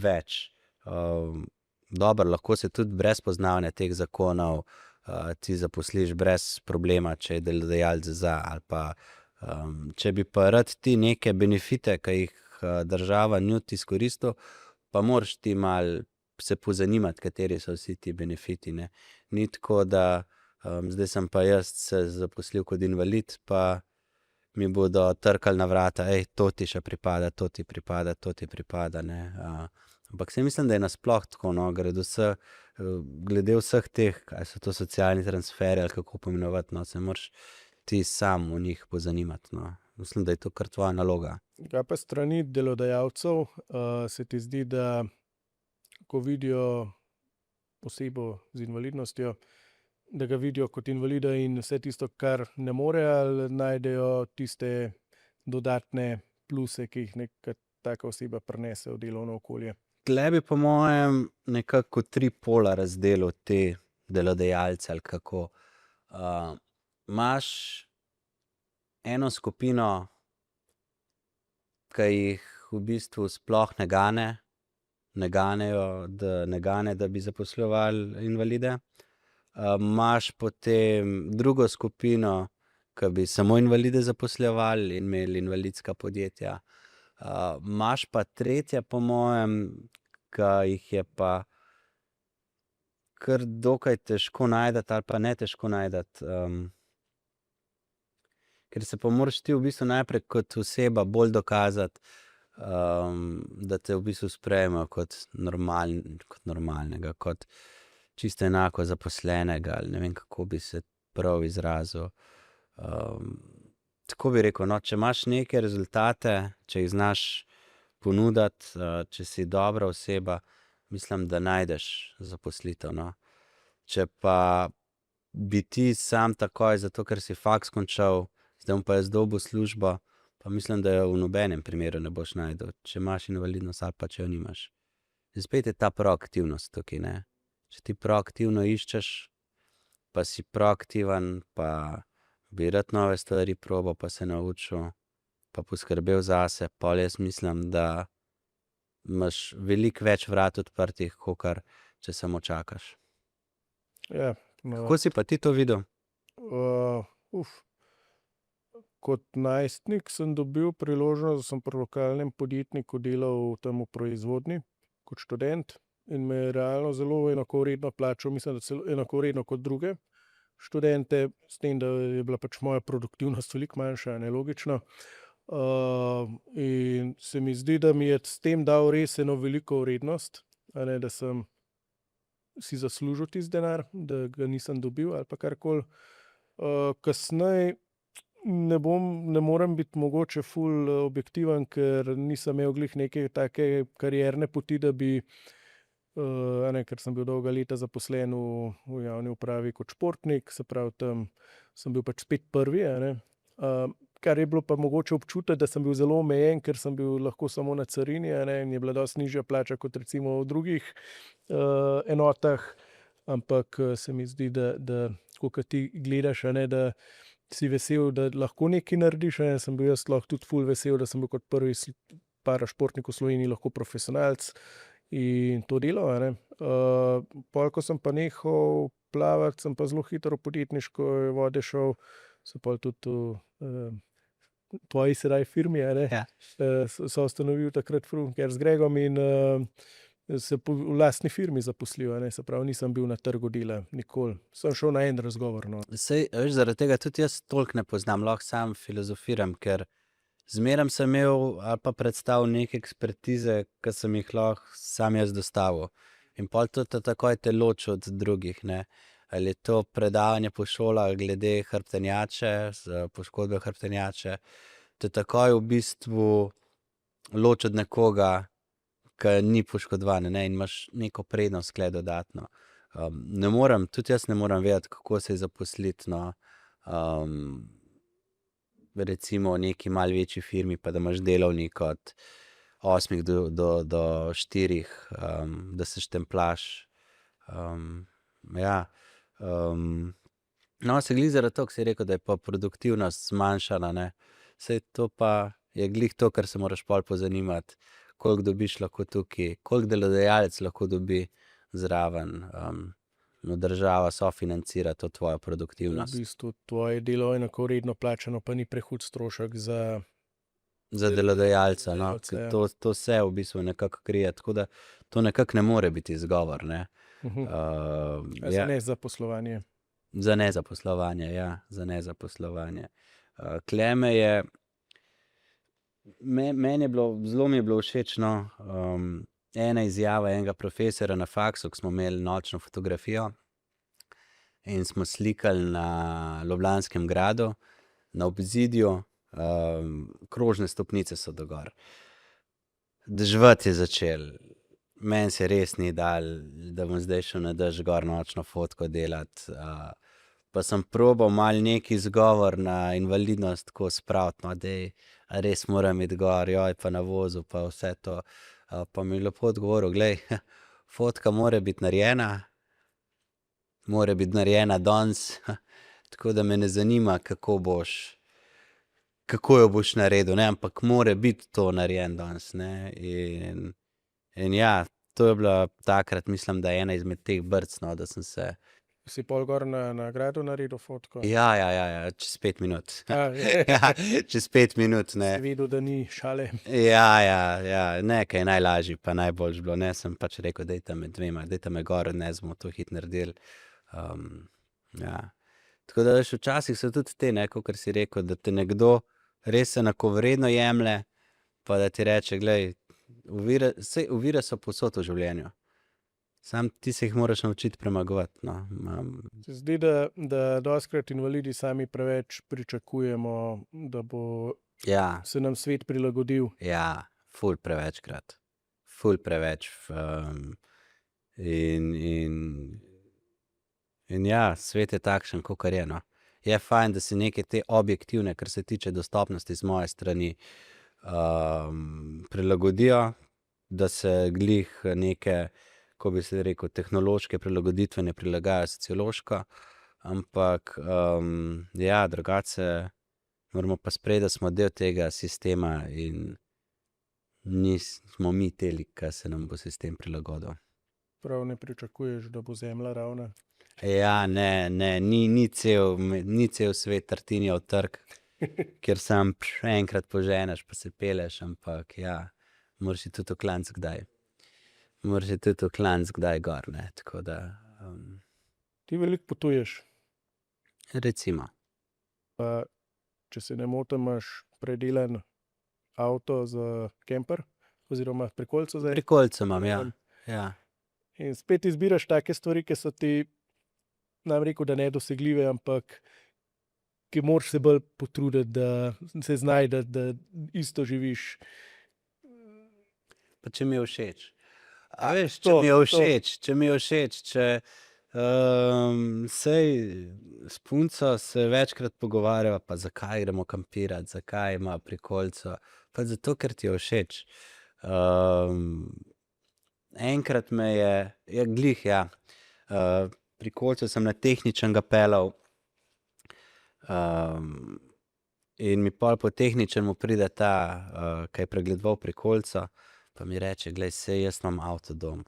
več. Dobro, lahko se tudi brez poznavanja teh zakonov ti zaposliš brez problema, če je delodajalec za, ali pa če bi pa rad ti neke benefite, ki jih država nudi izkoristil, pa moraš ti malo se pozanimati, kateri so vsi ti benefiti, ne. Ni tako, da zdaj sem pa jaz se zaposlil kot invalid, pa mi bodo trkali na vrata, to ti še pripada, to ti pripada, to ti pripada, ne. Ampak se mislim, da je nasploh tako, no, glede vseh teh, kaj so to socialni transferi, ali kako poimenovati, no, se moraš ti sam v njih pozanimati, no. Mislim, da je to kar tvoja naloga. Kaj pa strani delodajalcev, se ti zdi, da ko vidijo osebo z invalidnostjo, da ga vidijo kot invalida in vse tisto, kar ne more, ali najdejo tiste dodatne pluse, ki jih neka taka oseba prinese v delovno okolje? Tule bi po mojem nekako 3 pola razdelil te delodajalce, ali kako. Imaš eno skupino, ki jih v bistvu sploh ne gane, da bi zaposlovali invalide. Imaš potem drugo skupino, ki bi samo invalide zaposlovali in imeli invalidska podjetja. Imaš pa tretje, po mojem, ki jih je pa kar dokaj težko najti, ali pa ne težko najti. Ker se pa moraš ti v bistvu najprej kot oseba bolj dokazati, da te v bistvu sprejmejo kot normalnega, kot čisto enako zaposlenega, ali ne vem, kako bi se prav izrazil. Tako bi rekel, no, če imaš neke rezultate, če jih znaš ponuditi, če si dobra oseba, mislim, da najdeš zaposlitev, no. Če pa bi ti sam takoj, zato ker si faks končal, zdaj bom pa jaz dobil službo, pa mislim, da jo v nobenem primeru ne boš našel, če imaš invalidnost ali pa če jo nimaš. Spet je ta proaktivnost tukaj, ne. Če ti proaktivno iščeš, pa si proaktiven, pa bi rad nove stvari probal, pa se naučil, pa poskrbel zase, pol jaz mislim, da imaš veliko več vrat odprtih, kakor če samo čakaš. Ja, Kako si pa ti to videl? Kot najstnik sem dobil priložnost, da sem pri lokalnem podjetniku delal tam v proizvodnji kot študent in me je realno zelo enakovredno plačal, mislim, da celo enakovredno kot druge študente, s tem, da je bila pač moja produktivnost veliko manjša, nelogično. In se mi zdi, da mi je s tem dal res eno veliko vrednost, a ne, da sem si zaslužil tisti denar, da ga nisem dobil ali pa karkoli. Kasneje ne morem biti mogoče ful objektiven, ker nisem imel glih neke take karierne poti, da bi, ker sem bil dolga leta zaposlen v javni upravi kot športnik, se pravi, tam sem bil pač spet prvi, kar je bilo pa mogoče občutiti, da sem bil zelo omejen, ker sem bil lahko samo na carini, in je bila dosti nižja plača kot recimo v drugih enotah, ampak se mi zdi, da kakor ti gledaš, da si vesel, da lahko nekaj narediš, sem bil jaz lahko tudi ful vesel, da sem bil kot prvi parašportnik v Sloveniji lahko profesionalec in to delal, pol, ko sem pa nehal plavati, sem pa zelo hitro v podjetniško vode šel, se pol tudi v tvoji sedaj firmi, Ja. so ustanovil takrat Frunker z Gregom in se v lastni firmi zaposlil, se pravi, nisem bil na trgu dela nikoli. Sem šel na en razgovor, no. Sej, veš, zaradi tega tudi jaz toliko ne poznam, lahko sam filozofiram, ker zmeraj sem imel ali pa predstavil neke ekspertize, ki sem jih lahko sam jaz dostavil. In pol to takoj te loči od drugih, ne. Ali je to predavanje po šolah glede hrbtenjače, poškodbe hrbtenjače, te takoj v bistvu loči od nekoga, ki ni poškodovan, ne, in imaš neko prednost tule dodatno. Tudi jaz ne morem vedeti, kako se je zaposliti, no, recimo v neki malo večji firmi, pa da imaš delovnik od 8 do 4, da se štemplaš. No, se glih zaradi toho, ko si rekel, da je pa produktivnost zmanjšana, ne. Saj to pa je glih to, kar se moraš pol pozanimati, koliko dobiš lahko tukaj, koliko delodajalec lahko dobi zraven, država sofinancira to tvojo V produktivnost. bistvu tvoje delo je enakovredno plačano, pa ni prehud strošek za Za delodajalca, no, delavce, ja. to se v bistvu nekako krije, tako da to nekako ne more biti izgovor, ne. Za nezaposlovanje. Za nezaposlovanje, ja, za nezaposlovanje. Tule me je, meni je bilo, zelo mi je bilo všeč, no, ena izjava enega profesorja na faksu, ko smo imeli nočno fotografijo in smo slikali na Ljubljanskem gradu, na obzidju, krožne stopnice so do gor. Deževati je začel, meni se res ni dal, da bom zdaj šel na dež gor nočno fotko delati, pa sem probal malo neki izgovor na invalidnost tako spraviti, no, dej, a res moram iti gor, joj, pa na vozu, pa vse to. Pa mi je lepo odgovoril, glej, fotka mora biti narejena danes, tako da me ne zanima, kako jo boš naredil, ne, ampak mora biti to narejen danes, ne, in ja, to je bila takrat, mislim, da ena izmed teh brc, no, da sem se. Si pol gor na gradu naredil fotko? Ja, čez 5 minut. Je. Ja, čez 5 minut, ne. Si videl, da ni šale. Ja, nekaj je najlažje, pa najboljš bilo, ne, sem pač rekel, dajte me dvema, dajte me gor, ne, smo to hit naredili. Ja. Tako da veš, včasih so tudi te, ne, kakor si rekel, da te nekdo res enakovredno jemlje, pa da ti reče, glej, ovire so povsod v življenju. Sam ti se jih moraš naučiti premagovati, no. Se zdi, da dostikrat invalidi sami preveč pričakujemo, da bo Ja, se nam svet prilagodil. ja, ful prevečkrat. Ful preveč. In ja, svet je takšen, kakor je, no. Je fajn, da si neke te objektivne, kar se tiče dostopnosti z moje strani, prilagodijo, da se glih neke, ko bi se rekel, tehnološke prilagoditve ne prilagajajo sociološko, ampak ja, drugače moramo pa sprejeti, da smo del tega sistema in nismo mi teli, kaj se nam bo sistem prilagodil. Prav ne pričakuješ, da bo zemlja ravna. Ja, ne, ni cel svet Tartinijev trg, kjer sam enkrat poženeš, pa se peleš, ampak ja, moraš iti tudi v klanec kdaj. Moraš iti tudi v klanec kdaj gor, ne, tako da. Ti veliko potuješ, Recimo. pa če se ne motim, imaš predelan avto za kemper oziroma prikolico zdaj. Prikolico imam, ja. In spet izbiraš take stvari, ki so ti, nam rekel, da nedosegljive, ampak ki moraš se bolj potruditi, da se znajdeš, da isto živiš. Pa če mi je všeč. A A, veš, to, če mi je všeč, sej s punco se večkrat pogovarjava, pa zakaj gremo kampirati, zakaj ima prikolico, pa zato, ker ti je všeč. Enkrat me je glih, ja, prikolico sem na tehničnega pelal, in mi pol po tehničnemu pride ta, ki je pregledoval prikolico, pa mi reče, glej, sej jaz imam avto dom,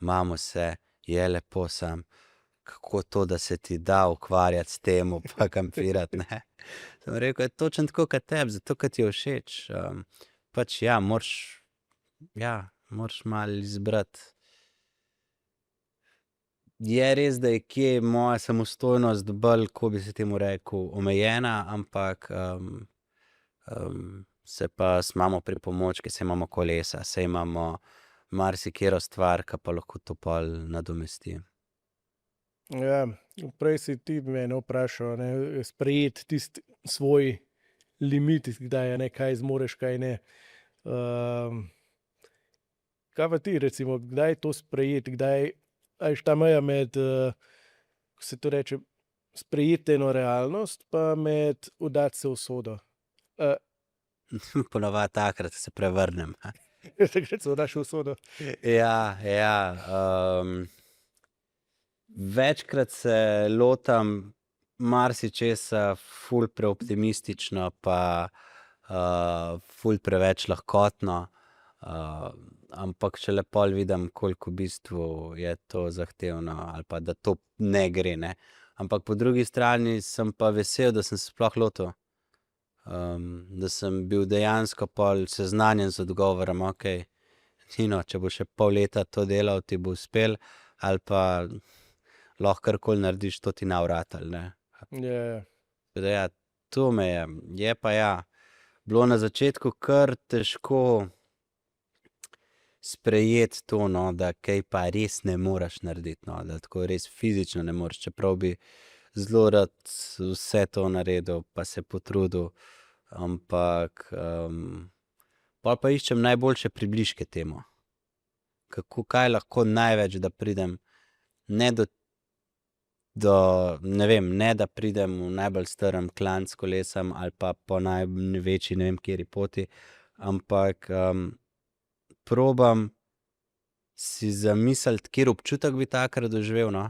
imam vse, je lepo sam, kako to, da se ti da ukvarjati s tem, pa kampirati, ne. Sem rekel, je točno tako kot tebi, zato, ker ti je všeč. Pač ja, moraš malo izbrati. Je res, da je kje moja samostojnost bolj, ko bi se temu rekel, omejena, ampak se pa imamo pripomočke, se imamo kolesa, se imamo marsikero stvar, ki pa lahko to pol nadomesti. Ja, prej si ti mene vprašal, ne, sprejeti tisti svoj limit, kdaj je ne, kaj zmoreš, kaj ne. Kaj pa ti, recimo, kdaj to sprejeti, kdaj, a je ta meja med, ko se to reče, sprejeti eno realnost, pa med vdati se v usodo. Ponavadi takrat se prevrnem. Takrat se vdaš v usodo. Ja, večkrat se lotam marsičesa ful preoptimistično, pa ful preveč lahkotno, ampak šele pol vidim, koliko v bistvu je to zahtevno ali pa da to ne gre, ne. Ampak po drugi strani sem pa vesel, da sem se sploh lotil. Da sem bil dejansko pol seznanjen z odgovorom, okej, Tino, če bo še pol leta to delal, ti bo uspel, ali pa lahko karkoli narediš, to ti ne bo ratalo, ne. Ja, Tako da ja, to me je pa ja, bilo na začetku kar težko sprejeti to, no, da kaj pa res ne moreš narediti, no, da tako res fizično ne moreš, čeprav bi zelo rad vse to naredil, pa se potrudil, ampak pol pa iščem najboljše približke temu. Kaj lahko največ, da pridem ne ne vem, ne da pridem v najbolj strm klanec kolesom ali pa po največji ne vem kateri poti, ampak probam si zamisliti, kateri občutek bi takrat doživel, no,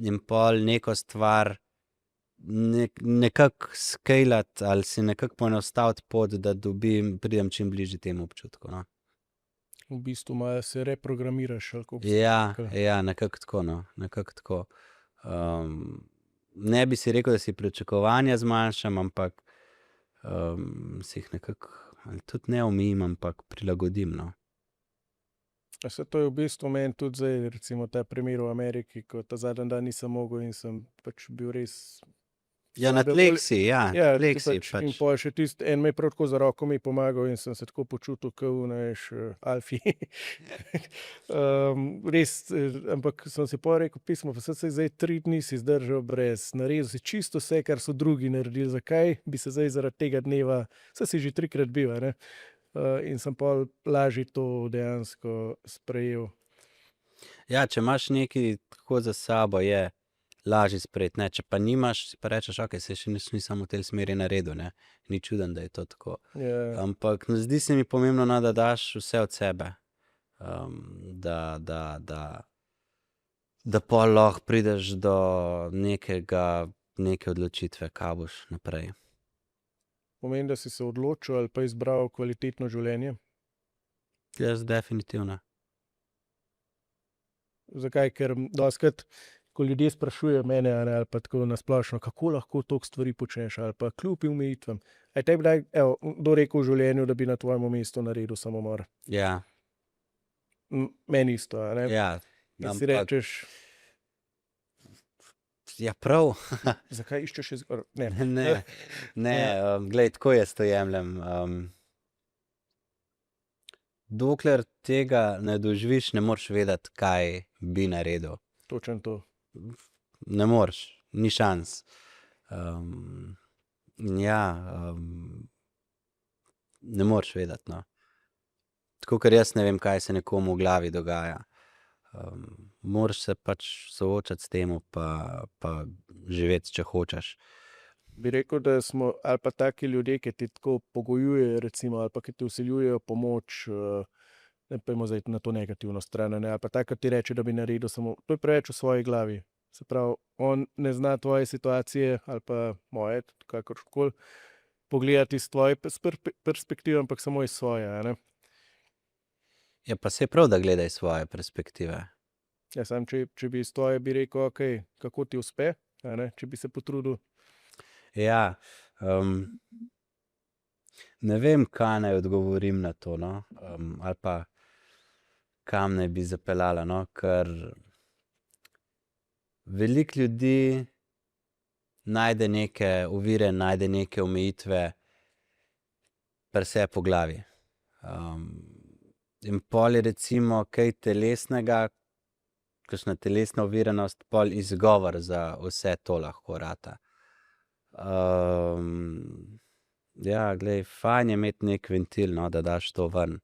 in pol neko stvar nekako skejlati ali si nekako poenostaviti pot, da pridem čim bližje temu občutku, no. v bistvu malo se reprogramiraš. Ali kako se Ja, reče. ja, nekako tako, no, nekako tako. Ne bi si rekel, da si pričakovanja zmanjšam, ampak si jih nekako, ali tudi ne omejim, ampak prilagodim, no. Se to je v bistvu meni tudi zdaj, recimo ta primer v Ameriki, ko ta zadnji dan nisem mogel in sem pač bil res Ja, na slabe tleh volje. si, ja, Ja, tleh ti si in pač. pol še tisti, en me je prav tako za roko mi pomagal in sem se tako počutil, kot veš, Alfi. Res, ampak sem si pol rekel, pismo, pa se zdaj 3 dni si zdržal brez, naredil si čisto vse, kar so drugi naredili, zakaj bi se zdaj zaradi tega dneva, saj si že 3-krat bil, a ne? In sem pol lažje to dejansko sprejel. Ja, če imaš nekaj tako za sabo, je lažje sprejeti, ne, če pa nimaš, si pa rečeš, okej, saj še nisem v tej smeri naredil, ne, ni čudno, da je to tako. Ja, Ampak zdi se mi pomembno, no, da daš vse od sebe, da pol lahko prideš do neke odločitve, kaj boš naprej. pomeni, da si se odločil ali pa izbral kvalitetno življenje. Jaz definitivno. Zakaj? Ker dostikrat, ko ljudje sprašujejo mene, a ne, ali pa tako na splošno, kako lahko toliko stvari počneš, ali pa kljub omejitvam. A je tebi kdaj, evo, kdo rekel v življenju, da bi na tvojem mestu naredil samomor? Ja, Meni isto, a ne? ja, In si ampak rečeš, ja, prav. zakaj iščeš izgovor? Ne. Ne, glej, tako jaz to jemljem. dokler tega ne doživiš, ne moreš vedeti, kaj bi naredil. Točno to. Ne moreš, ni šans. Ja, ne moreš vedeti, no. Tako, ker jaz ne vem, kaj se nekomu v glavi dogaja. Moraš se pač soočati s tem, pa živeti, če hočeš. Bi rekel, da smo ali pa taki ljudje, ki ti tako pogojujejo, recimo, ali pa ki ti vsiljujejo pomoč, ne pojmo zdaj na to negativno stran, ne, ali pa tak, ki ti reče, da bi naredil samo, to je preveč v svoji glavi. Se pravi, on ne zna tvoje situacije ali pa moje, kakorkoli, pogledati iz tvoje perspektive, ampak samo iz svoje, a ne. Je pa se prav, da gledaj svoje perspektive. Ja, sam, če bi iz tvoje bi rekel, okej, kako ti uspe, a ne, če bi se potrudil. Ja, ne vem, kaj naj odgovorim na to, no. Ali pa kam naj bi zapeljala, no, ker veliko ljudi najde neke ovire, najde neke omejitve pri sebi po glavi. In pol je recimo kaj telesnega, kakšna telesna oviranost, pol izgovor za vse to lahko rata. Ja, glej, fajn je imeti nek ventil, no, da daš to ven,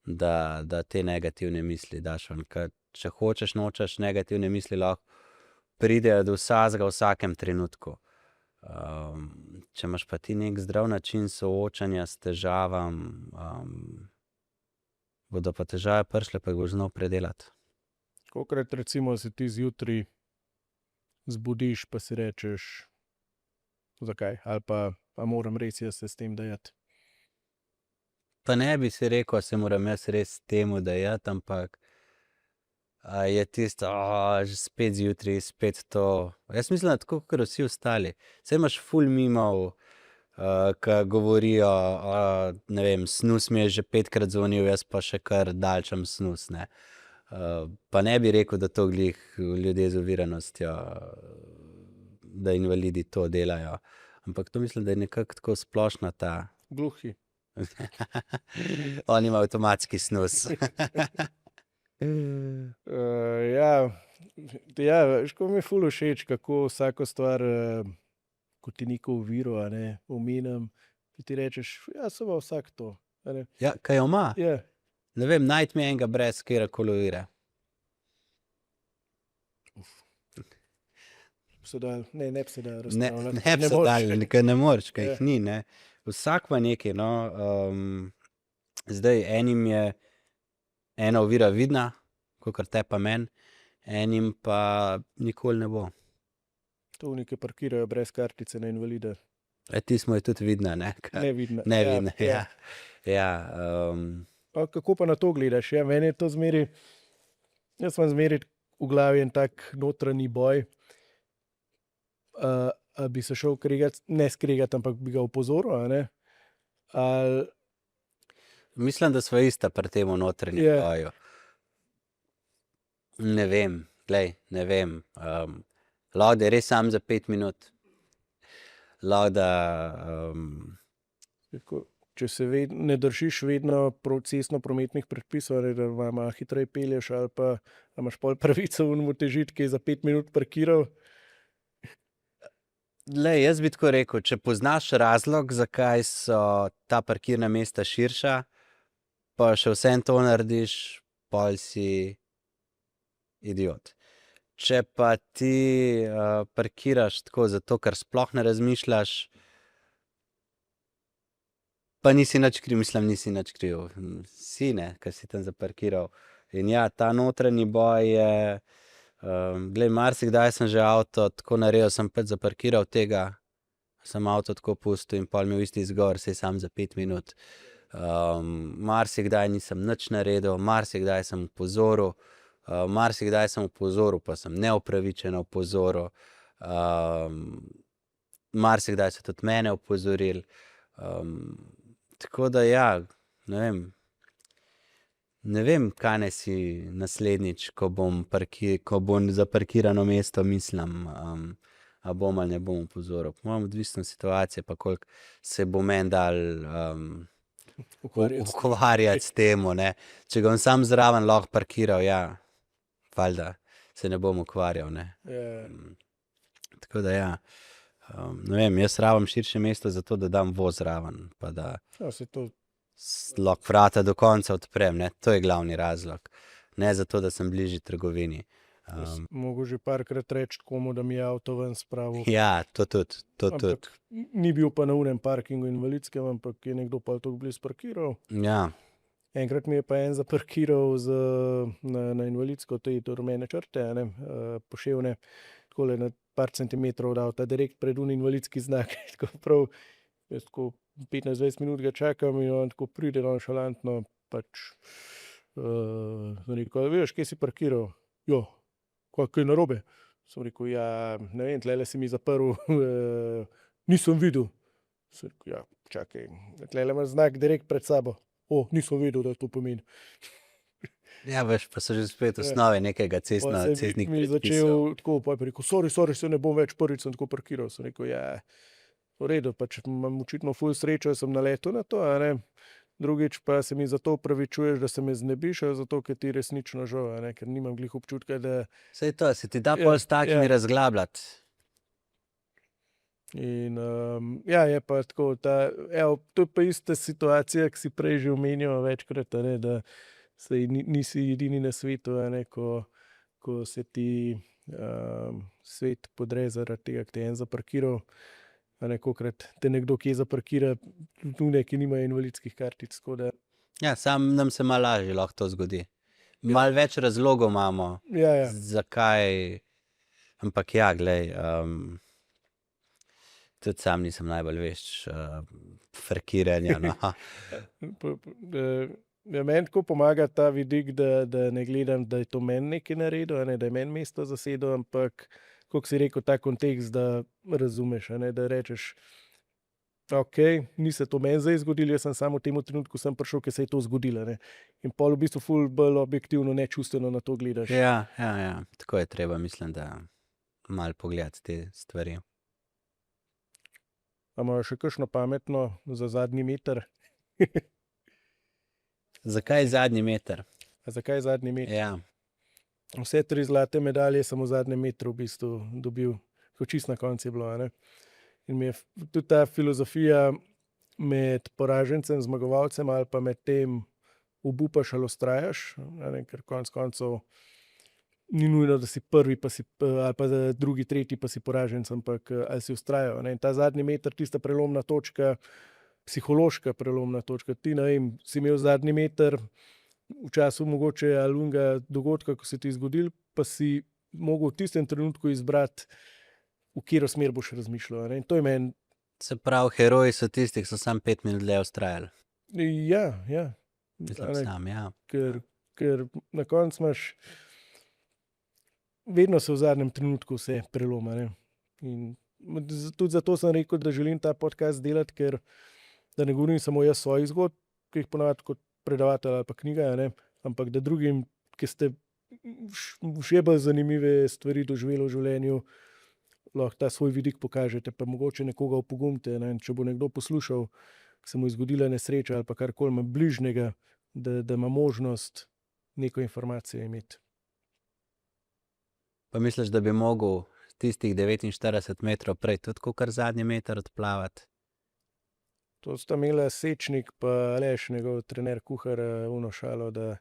da te negativne misli daš ven, ker če hočeš, nočeš, negativne misli lahko pridejo do vsakega v vsakem trenutku. Če imaš pa ti nek zdrav način soočanja s težavam, bodo pa težave prišle, pa jih boš znal predelati. Kolikokrat recimo se ti zjutraj zbudiš, pa si rečeš, zakaj, ali pa moram res jaz se s tem dajati. Pa ne bi si rekel, se moram jaz res temu dajati, ampak je tisto, že spet zjutraj, spet to. Jaz mislim, da tako kot vsi ostali. Saj imaš ful mimov, ki govorijo, ne vem, snus mi je že 5-krat zvonil, jaz pa še kar daljšam snus, ne. Pa ne bi rekel, da to glih ljudje z oviranostjo, da invalidi to delajo. Ampak to mislim, da je nekako tako splošna ta. Gluhi. On ima avtomatski snus. Ja, veš, ko mi je ful všeč, kako vsako stvar, ko ti neko oviro, a ne, omenim, ti rečeš, ja, samo vsak to, a ne. Ja, kaj jo ima? Ja, Ne vem, najti mi enega brez katerekoli ovire. ne bi se dal Ne razpravljati. bi se moreš. dali, ker ne moreš, ker Ja. jih ni, ne. Vsak ima nekaj, no. Zdaj enim je ena ovira vidna, kakor te pa meni, enim pa nikoli ne bo. To neki parkirajo brez kartice na invalide. Ti smo je tudi vidna, ne. Nevidna. Nevidna, Ja. Ja, Kako pa na to gledaš? Ja, meni je to zmeri, jaz imam zmeri v glavi en tak notranji boj, a bi se šel kregati, ne skregati, ampak bi ga opozoril, a ne. Ali mislim, da sva ista pri tem notranjem Ja. boju. Ne vem, glej, ne vem. Lahko da je res samo za 5 minut. Lahko da, če se ne držiš vedno cestno-prometnih predpisov, ali da malo hitreje pelješ, ali pa a imaš pol pravico onemu težiti, ki je za 5 minut parkiral. glej, jaz bi tako rekel, če poznaš razlog, zakaj so ta parkirna mesta širša, pa še vseeno to narediš, pol si idiot. Če pa ti parkiraš tako zato, ker sploh ne razmišljaš, pa nisi nič kriv, nisi nič kriv. Si, ne, ker si tam zaparkiral. In ja, ta notranji boj je, glej, marsikdaj sem že avto tako naredil, sem pač zaparkiral tega, sem avto tako pustil in pol imel isti izgovor, saj samo za 5 minut. Marsikdaj nisem nič naredil, marsikdaj sem opozoril, pa sem neupravičeno opozoril. Marsikdaj so tudi mene opozorili. Tako da ja, ne vem, kaj naj si naslednjič, ko bom za parkirano mesto mislim, a bom ali ne bom opozoril. Po mojem odvisno situacije, pa koliko se bo meni dal ukvarjati s tem. Če ga bom sam zraven lahko parkiral, ja, valjda se ne bom ukvarjal. Ne. Ja. Tako da ja, ne vem, jaz rabim širše mesto zato, da dam voz zraven, pa da Ja, se to, lahko vrata do konca odprem, ne. To je glavni razlog. Ne zato, da sem bližje trgovini. jaz mogo že parkrat reči komu, da mi je avto ven spravil. Ja, to tudi. Ampak ni bil pa na unem parkingu invalidskem, ampak je nekdo pa tako blizu parkiral. Ja, Enkrat mi je pa en zaparkiral na invalidsko, to je rumene črte, a ne, poševne, takole na par centimetrov od avta, direkt pred invalidski znak. Tako prav, jaz tako 15-20 minut ga čakam in on tako pride nonšalantno, pač rekel, veš, kje si parkiral? Jo, kaj je narobe? Sem rekel, ja, ne vem, tlele si mi zaprl, nisem videl. Sem rekel, ja, čakaj, tlele imaš znak direkt pred sabo. Nisem vedel, da to pomeni. ja, veš, pa so že spet osnove nekega cestnih Mi je predpisov. začel tako, pa je rekel, sorry, se ne bom več, prvič sem tako parkiral. Sem rekel, ja, v redu, pač imam očitno ful srečo, sem naletel na to, a ne. Drugič pa se mi zato opravičuješ, da se me znebiš, ali zato, ker ti resnično žal, a ne, ker nimam glih občutka, da Saj to, se ti da Ja, pol s takimi ja. razglabljati. in ja, je pa tako, to je pa ista situacija, ki si prej že omenjal večkrat, a ne, da saj nisi edini na svetu, a ne, ko se ti svet podre zaradi tega, ki te je en zaparkiral, a ne, kolikrat te nekdo kje zaparkira, tudi ki nimajo invalidskih kartic, tako da Ja, sam nam se malo lažje lahko to zgodi. Malo več razlogov imamo, ja. zakaj, ampak ja, glej, tudi sam nisem najbolj vešč parkiranja. No. Ja, meni tako pomaga ta vidik, da ne gledam, da je to meni nekaj naredil, a ne, da je meni mesto zasedel, ampak, kot si rekel, ta kontekst, da razumeš, a ne, da rečeš, ok, ni se to meni zdaj zgodilo, jaz sem samo v tem trenutku sem prišel, ker se je to zgodilo, ne. In pol v bistvu ful bolj objektivno, ne čustveno na to gledaš. Ja, tako je treba, mislim, da malo pogledati te stvari. A imaš še kakšno pametno za zadnji meter? Zakaj zadnji meter? A zakaj zadnji meter? Ja, Vse 3 zlate medalje sem v zadnjem metru v bistvu dobil, ko čisto na koncu je bilo, a ne. In mi je tudi ta filozofija med poražencem, zmagovalcem ali pa med tem obupaš ali vztrajaš, a ne, ker konec koncev ni nujno, da si prvi pa si, ali pa da drugi, tretji pa si poraženec, ampak ali si vztrajal, ne. In ta zadnji meter, tista prelomna točka, psihološka prelomna točka, ti ne vem, si imel zadnji meter v času mogoče ali onega dogodka, ko se ti je zgodil, pa si mogel v tistem trenutku izbrati, v katero smer boš razmišljal, a ne. In to je meni, se pravi, heroji so tisti, ki so samo 5 minut dlje vztrajali. ja, a Mislim, ne, sam, ja. ker na koncu imaš, vedno se v zadnjem trenutku vse preloma, ne. In tudi zato sem rekel, da želim ta podcast delati, ker da ne govorim samo jaz svojih zgodb, ki jih ponavadi kot predavatelj ali pa knjiga, a ne, ampak da drugim, ki ste še bolj zanimive stvari doživeli v življenju, lahko ta svoj vidik pokažete, pa mogoče nekoga opogumite, ne. Če bo nekdo poslušal, ki se mu je zgodila nesreča ali pa karkoli, ima bližnjega, da ima možnost neko informacijo imeti. Pa misliš, da bi mogel tistih 49 metrov prej tudi kakor zadnji meter odplavati? To sta imela Sečnik pa Aleš, njegov trener kuhar, ono šalo, da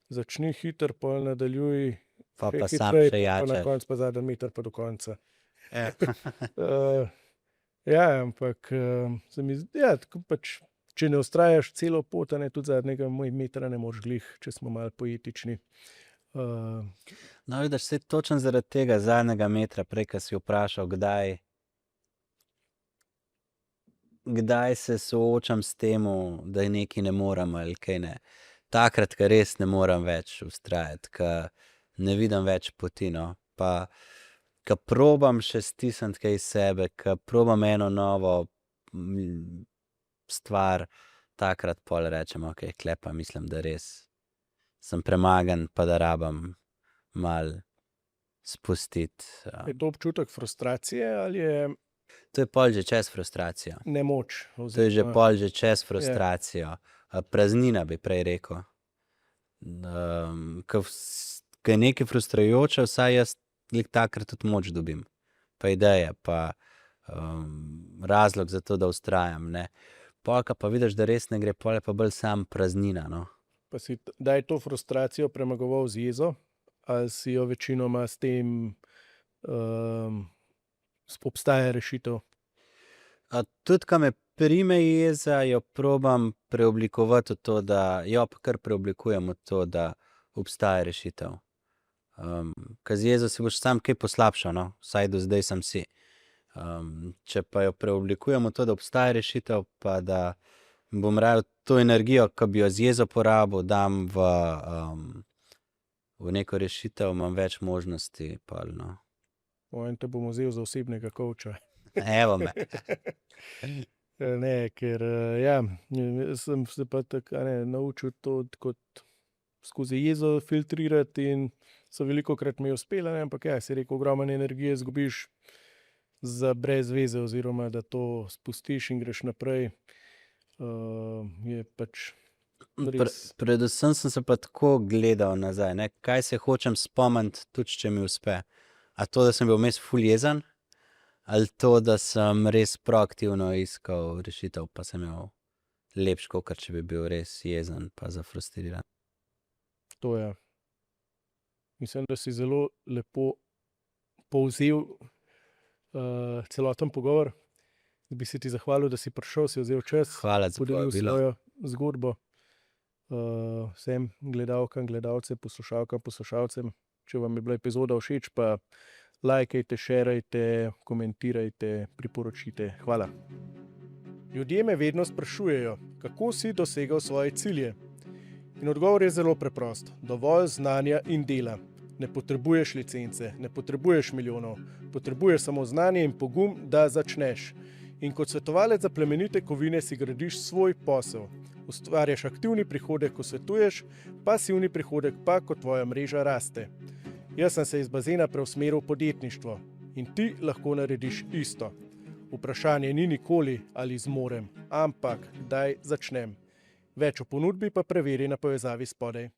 začni hitro, pol nadaljuj Pa še sam hitreje, še pa na jače. koncu pa zadnji meter pa do konca. Ja. Ja, ampak se mi zdi, ja, tako pač, če ne vztrajaš celo pot, a ne, tudi zadnjega metra ne moreš glih, če smo malo poetični. No, vidiš, se točno zaradi tega zadnjega metra, prej, ko si vprašal, kdaj se soočam s tem, da nekaj ne morem ali kaj ne. Takrat, ko res ne morem več vztrajati, ko ne vidim več poti, no. Pa ko probam še stisniti kaj iz sebe, ko probam eno novo stvar, takrat pol rečem, ok, klepa, mislim, da res sem premagan, pa da rabim malo spustiti. Je to občutek frustracije ali je To je pol že čez frustracijo. nemoč? To je že pol že čez frustracijo. praznina, bi prej rekel. Ko je nekaj frustrajoče, vsaj jaz takrat tudi moč dobim. Pa ideje, pa razlog za to, da vztrajam. Ne. Polka pa vidiš, da res ne gre, pol je pa bolj sam praznina. No. Pa si daj to frustracijo premagoval z jezo, ali si jo večinoma s tem obstaja rešitev? Tudi, ko me prime jeza, jo probam preoblikovati v to, da jo pa kar preoblikujem v to, da obstaja rešitev. Ker z jezo si boš sam kaj poslabšal, no? Vsaj do zdaj sem si. Če pa jo preoblikujem v to, da obstaja rešitev, pa da bom raje to energijo, ki bi jo z jezo porabil, dam v neko rešitev, imam več možnosti. Pol, no. In te bom vzel za osebnega kovča. Evo me. Ne, ker ja, sem se pa tako naučil to kot skozi jezo filtrirati in so velikokrat mi uspelo, ampak ja, si rekel, ogromno energije zgubiš za brez veze oziroma da to spustiš in greš naprej. Je pač res. Predvsem sem se pa tako gledal nazaj, ne? Kaj se hočem spomniti, tudi če mi uspe. A to, da sem bil vmes ful jezen, ali to, da sem res proaktivno iskal rešitev, pa sem imel lepš, kakor če bi bil res jezen pa zafrustriran. To je. Mislim, da si zelo lepo povzel celoten pogovor. Bi se ti zahvalil, da si prišel, si vzel čas. Hvala za podelil povabilo. svojo zgodbo vsem gledalkam, gledalcem, poslušalkam, poslušalcem. Če vam je bila epizoda všeč, pa lajkajte, šerajte, komentirajte, priporočite. Hvala. Ljudje me vedno sprašujejo, kako si dosegal svoje cilje. In odgovor je zelo preprost. Dovolj znanja in dela. Ne potrebuješ licence, ne potrebuješ milijonov. Potrebuješ samo znanje in pogum, da začneš. In kot svetovalec za plemenite kovine si gradiš svoj posel. Ustvarjaš aktivni prihodek, ko svetuješ, pasivni prihodek pa, ko tvoja mreža raste. Jaz sem se iz bazena preusmeril v podjetništvo in ti lahko narediš isto. Vprašanje ni nikoli, ali zmorem, ampak kdaj začnem. Več o ponudbi pa preveri na povezavi spodaj.